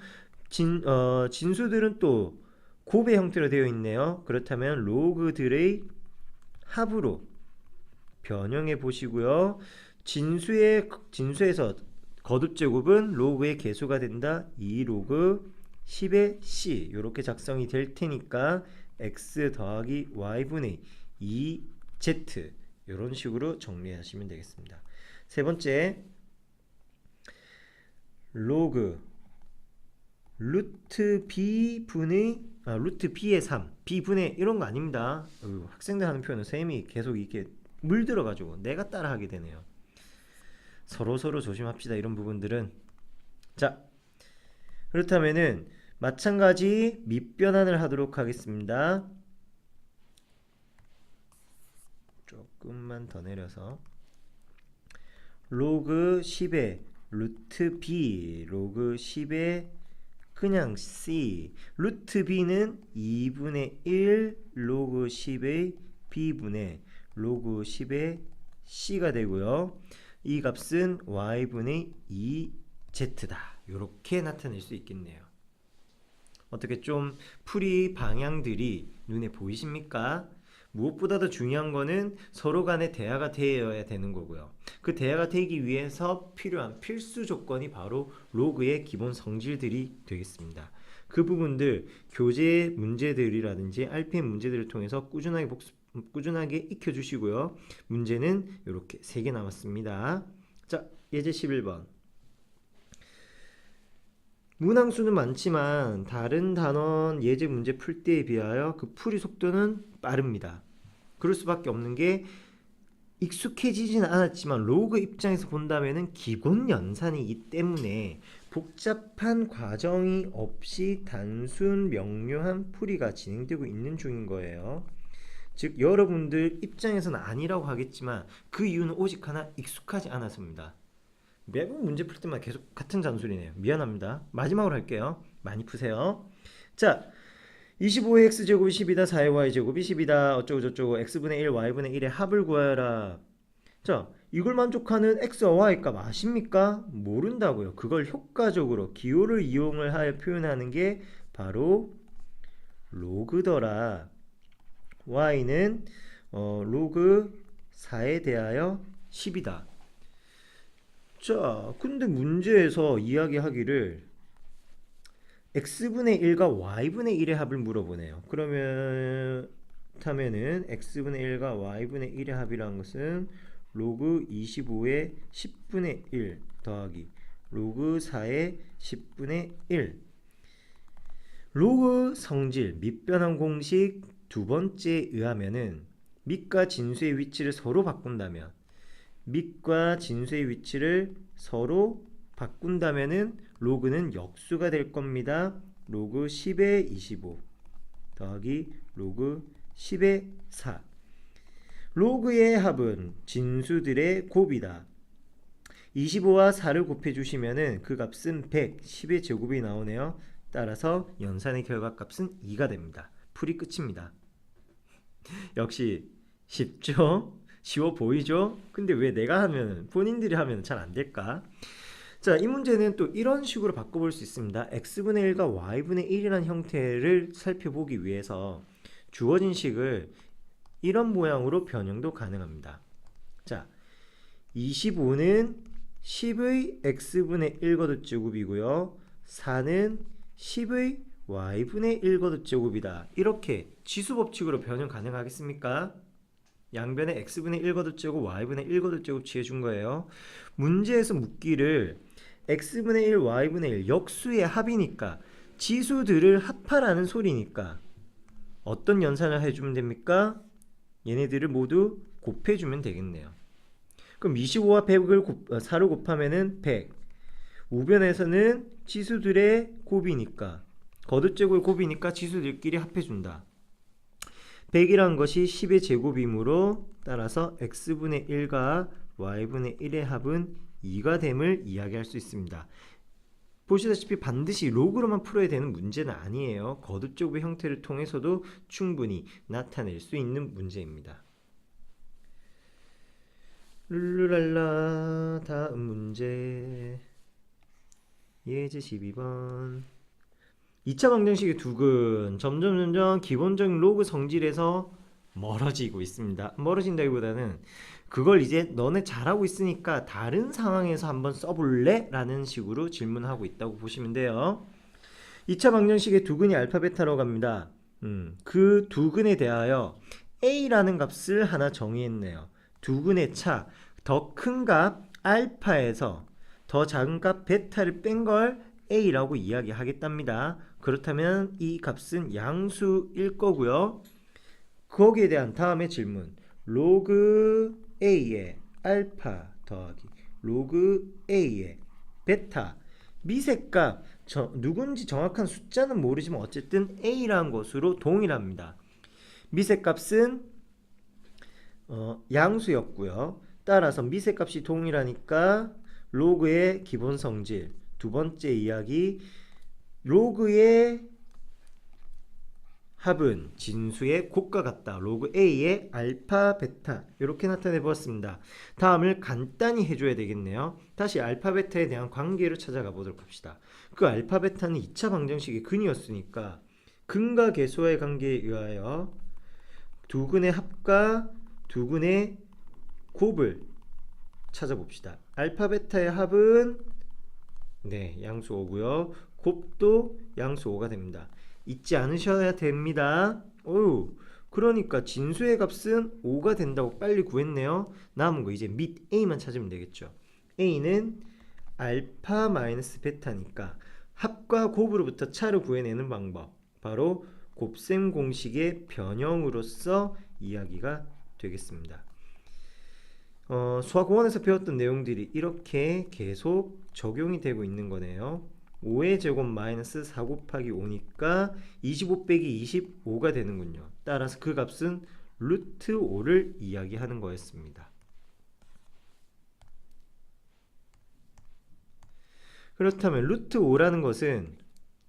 진수들은 또 곱의 형태로 되어 있네요. 그렇다면 로그들의 합으로 변형해 보시고요. 진수에서 거듭제곱은 로그의 개수가 된다. 2로그 10의 c 이렇게 작성이 될 테니까 x 더하기 y분의 2z 이런 식으로 정리하시면 되겠습니다. 세 번째 로그 루트 b의 3 b분의 이런 거 아닙니다. 학생들 하는 표현은 쌤이 계속 이렇게 물들어 가지고 내가 따라 하게 되네요. 서로 조심합시다. 이런 부분들은. 자, 그렇다면은 마찬가지 밑변환을 하도록 하겠습니다. 조금만 더 내려서 로그 10의 루트 b 로그 10의 그냥 c 루트 b는 2분의 1 로그 10의 b분의 로그 10의 c가 되고요. 이 값은 y분의 2z다. 이렇게 나타낼 수 있겠네요. 어떻게 좀 풀이 방향들이 눈에 보이십니까? 무엇보다도 중요한 거는 서로 간에 대화가 되어야 되는 거고요. 그 대화가 되기 위해서 필요한 필수 조건이 바로 로그의 기본 성질들이 되겠습니다. 그 부분들 교재 문제들이라든지 RPM 문제들을 통해서 꾸준하게 익혀주시고요. 문제는 이렇게 3개 남았습니다. 자, 예제 11번. 문항수는 많지만 다른 단원 예제 문제 풀 때에 비하여 그 풀이 속도는 빠릅니다. 그럴 수밖에 없는 게 익숙해지진 않았지만 로그 입장에서 본다면은 기본 연산이기 때문에 복잡한 과정이 없이 단순 명료한 풀이가 진행되고 있는 중인 거예요. 즉 여러분들 입장에서는 아니라고 하겠지만 그 이유는 오직 하나, 익숙하지 않아서입니다. 매번 문제 풀 때마다 계속 같은 잔소리네요. 미안합니다. 마지막으로 할게요. 많이 푸세요. 자, 25의 x제곱이 10이다. 4의 y제곱이 10이다. 어쩌고저쩌고 x분의 1, y분의 1의 합을 구하여라. 자, 이걸 만족하는 x와 y 값 아십니까? 모른다고요. 그걸 효과적으로 기호를 이용을 하여 표현하는 게 바로 로그더라. y는 로그 4에 대하여 10이다. 자, 근데 문제에서 이야기하기를 x분의 1과 y분의 1의 합을 물어보네요. 그러면 타면은 x분의 1과 y분의 1의 합이라는 것은 로그 25의 10분의 1 더하기 로그 4의 10분의 1. 로그 성질 밑변환 공식 두 번째에 의하면은 밑과 진수의 위치를 서로 바꾼다면 밑과 진수의 위치를 서로 바꾼다면은 로그는 역수가 될 겁니다. 로그 10의 25 더하기 로그 10의 4. 로그의 합은 진수들의 곱이다. 25와 4를 곱해 주시면은 그 값은 100, 10의 제곱이 나오네요. 따라서 연산의 결과값은 2가 됩니다. 풀이 끝입니다. 역시 쉽죠? 쉬워 보이죠? 근데 왜 내가 하면 본인들이 하면 잘 안 될까? 자, 이 문제는 또 이런 식으로 바꿔볼 수 있습니다. x분의 1과 y분의 1이라는 형태를 살펴보기 위해서 주어진 식을 이런 모양으로 변형도 가능합니다. 자, 25는 10의 x분의 1거듭제곱이고요. 4는 10의 y분의 1거듭제곱이다. 이렇게 지수법칙으로 변형 가능하겠습니까? 양변에 x분의 1거듭제곱, y분의 1거듭제곱 취해준 거예요. 문제에서 묻기를 x분의 1, y분의 1 역수의 합이니까 지수들을 합하라는 소리니까 어떤 연산을 해주면 됩니까? 얘네들을 모두 곱해주면 되겠네요. 그럼 25와 4를 곱하면은 100. 우변에서는 지수들의 곱이니까 거듭제곱의 곱이니까 지수들끼리 합해준다. 100이란 것이 10의 제곱이므로 따라서 x분의 1과 y분의 1의 합은 2가 됨을 이야기할 수 있습니다. 보시다시피 반드시 로그로만 풀어야 되는 문제는 아니에요. 거듭제곱의 형태를 통해서도 충분히 나타낼 수 있는 문제입니다. 룰루랄라. 다음 문제 예제 12번. 2차 방정식의 두근 점점 기본적인 로그 성질에서 멀어지고 있습니다. 멀어진다기보다는 그걸 이제 너네 잘하고 있으니까 다른 상황에서 한번 써볼래? 라는 식으로 질문하고 있다고 보시면 돼요. 2차 방정식의 두근이 알파 베타로 갑니다. 그 두근에 대하여 A라는 값을 하나 정의했네요. 두근의 차, 더 큰 값 알파에서 더 작은 값 베타를 뺀 걸 A라고 이야기하겠답니다. 그렇다면 이 값은 양수일 거고요. 거기에 대한 다음의 질문. 로그 A의 알파 더하기 로그 A의 베타. 미세값 누군지 정확한 숫자는 모르지만 어쨌든 A라는 것으로 동일합니다. 미세값은 양수였고요. 따라서 미세값이 동일하니까 로그의 기본 성질. 두 번째 이야기, 로그의 합은 진수의 곱과 같다. 로그 A의 알파, 베타 이렇게 나타내 보았습니다. 다음을 간단히 해줘야 되겠네요. 다시 알파, 베타에 대한 관계를 찾아가 보도록 합시다. 그 알파, 베타는 2차 방정식의 근이었으니까 근과 계수와의 관계에 의하여 두 근의 합과 두 근의 곱을 찾아봅시다. 알파, 베타의 합은 양수 5고요. 곱도 양수 5가 됩니다. 잊지 않으셔야 됩니다. 그러니까 진수의 값은 5가 된다고 빨리 구했네요. 남은 거 이제 밑 A만 찾으면 되겠죠. A는 알파 마이너스 베타니까 합과 곱으로부터 차를 구해내는 방법, 바로 곱셈 공식의 변형으로서 이야기가 되겠습니다. 수학 5원에서 배웠던 내용들이 이렇게 계속 적용이 되고 있는 거네요. 5의 제곱 마이너스 4 곱하기 5니까 25 빼기 25가 되는군요. 따라서 그 값은 루트 5를 이야기하는 거였습니다. 그렇다면 루트 5라는 것은,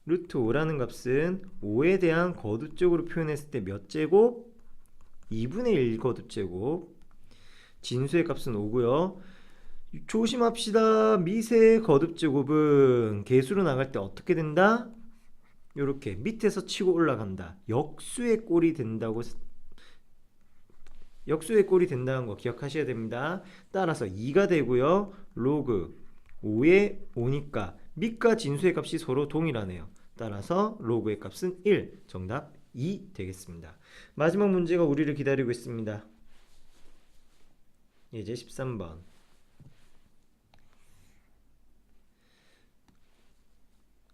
루트 5라는 값은 5에 대한 거듭적으로 표현했을 때 몇 제곱? 2분의 1 거듭제곱. 진수의 값은 5고요. 조심합시다. 미세 거듭제곱은 계수로 나갈 때 어떻게 된다? 이렇게 밑에서 치고 올라간다. 역수의 꼴이 된다는 거 기억하셔야 됩니다. 따라서 2가 되고요. 로그 5에 5니까 밑과 진수의 값이 서로 동일하네요. 따라서 로그의 값은 1, 정답 2 되겠습니다. 마지막 문제가 우리를 기다리고 있습니다. 이제 13번.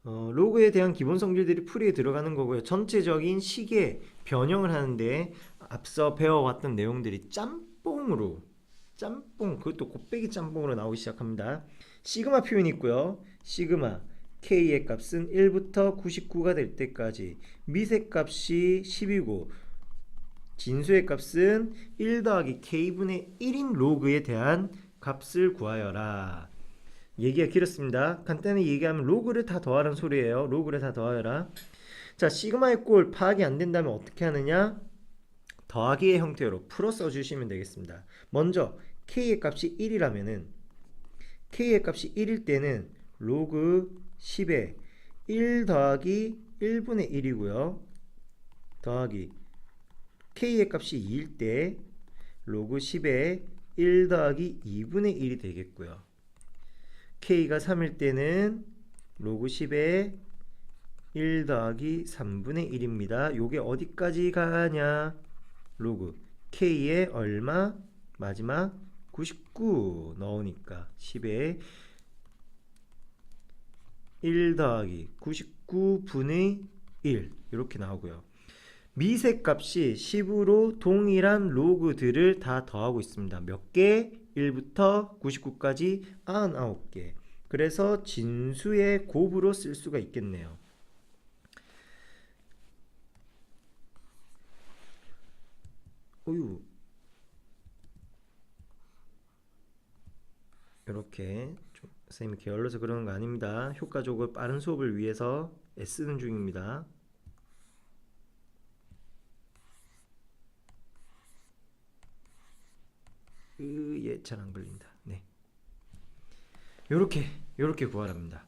로그에 대한 기본 성질들이 풀이에 들어가는 거고요. 전체적인 식의 변형을 하는데 앞서 배워왔던 내용들이 짬뽕, 그것도 곱빼기 짬뽕으로 나오기 시작합니다. 시그마 표현이 있고요. 시그마 K의 값은 1부터 99가 될 때까지 미세값이 10이고 진수의 값은 1 더하기 K분의 1인 로그에 대한 값을 구하여라. 얘기가 길었습니다. 간단히 얘기하면 로그를 다 더하라는 소리예요. 로그를 다 더하여라. 자, 시그마의 꼴 파악이 안 된다면 어떻게 하느냐? 더하기의 형태로 풀어 써주시면 되겠습니다. 먼저 K의 값이 1이라면은, K의 값이 1일 때는 로그 10에 1 더하기 1분의 1이고요. 더하기 K의 값이 2일 때 로그 10에 1 더하기 2분의 1이 되겠고요. K가 3일 때는 로그 10에 1 더하기 3분의 1입니다. 요게 어디까지 가냐? 로그 K에 얼마? 마지막 99 넣으니까 10에 1 더하기 99분의 1 이렇게 나오고요. 미세값이 10으로 동일한 로그들을 다 더하고 있습니다. 몇 개? 1부터 99까지 99개. 그래서 진수의 곱으로 쓸 수가 있겠네요. 이렇게 선생님이 게을러서 그러는 거 아닙니다. 효과적으로 빠른 수업을 위해서 애쓰는 중입니다. 잘 안 걸린다. 네. 요렇게 구하랍니다.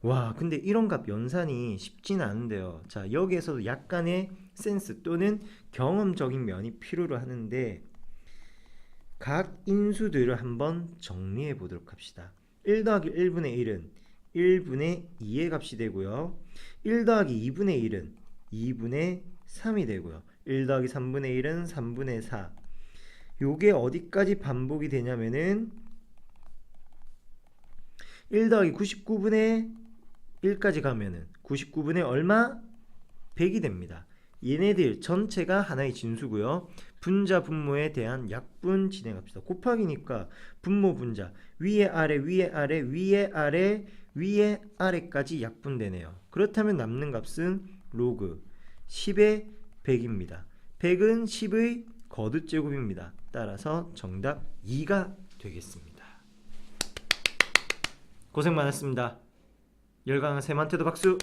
와, 근데 이런 값 연산이 쉽지는 않은데요. 자, 여기에서도 약간의 센스 또는 경험적인 면이 필요로 하는데 각 인수들을 한번 정리해 보도록 합시다. 1 더하기 1분의 1은 1분의 2의 값이 되고요. 1 더하기 2분의 1은 2분의 3이 되고요. 1 더하기 3분의 1은 3분의 4. 요게 어디까지 반복이 되냐면은 1 더하기 99분의 1까지 가면은 99분의 얼마? 100이 됩니다. 얘네들 전체가 하나의 진수고요. 분자 분모에 대한 약분 진행합시다. 곱하기니까 분모 분자 위에 아래 위에 아래 위에 아래 위에 아래까지 약분되네요. 그렇다면 남는 값은 로그 10의 100입니다. 100은 10의 거듭제곱입니다. 따라서 정답 2가 되겠습니다. 고생 많았습니다. 열강한 쌤한테도 박수.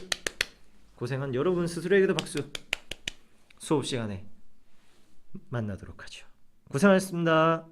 고생한 여러분 스스로에게도 박수. 수업 시간에 만나도록 하죠. 고생하셨습니다.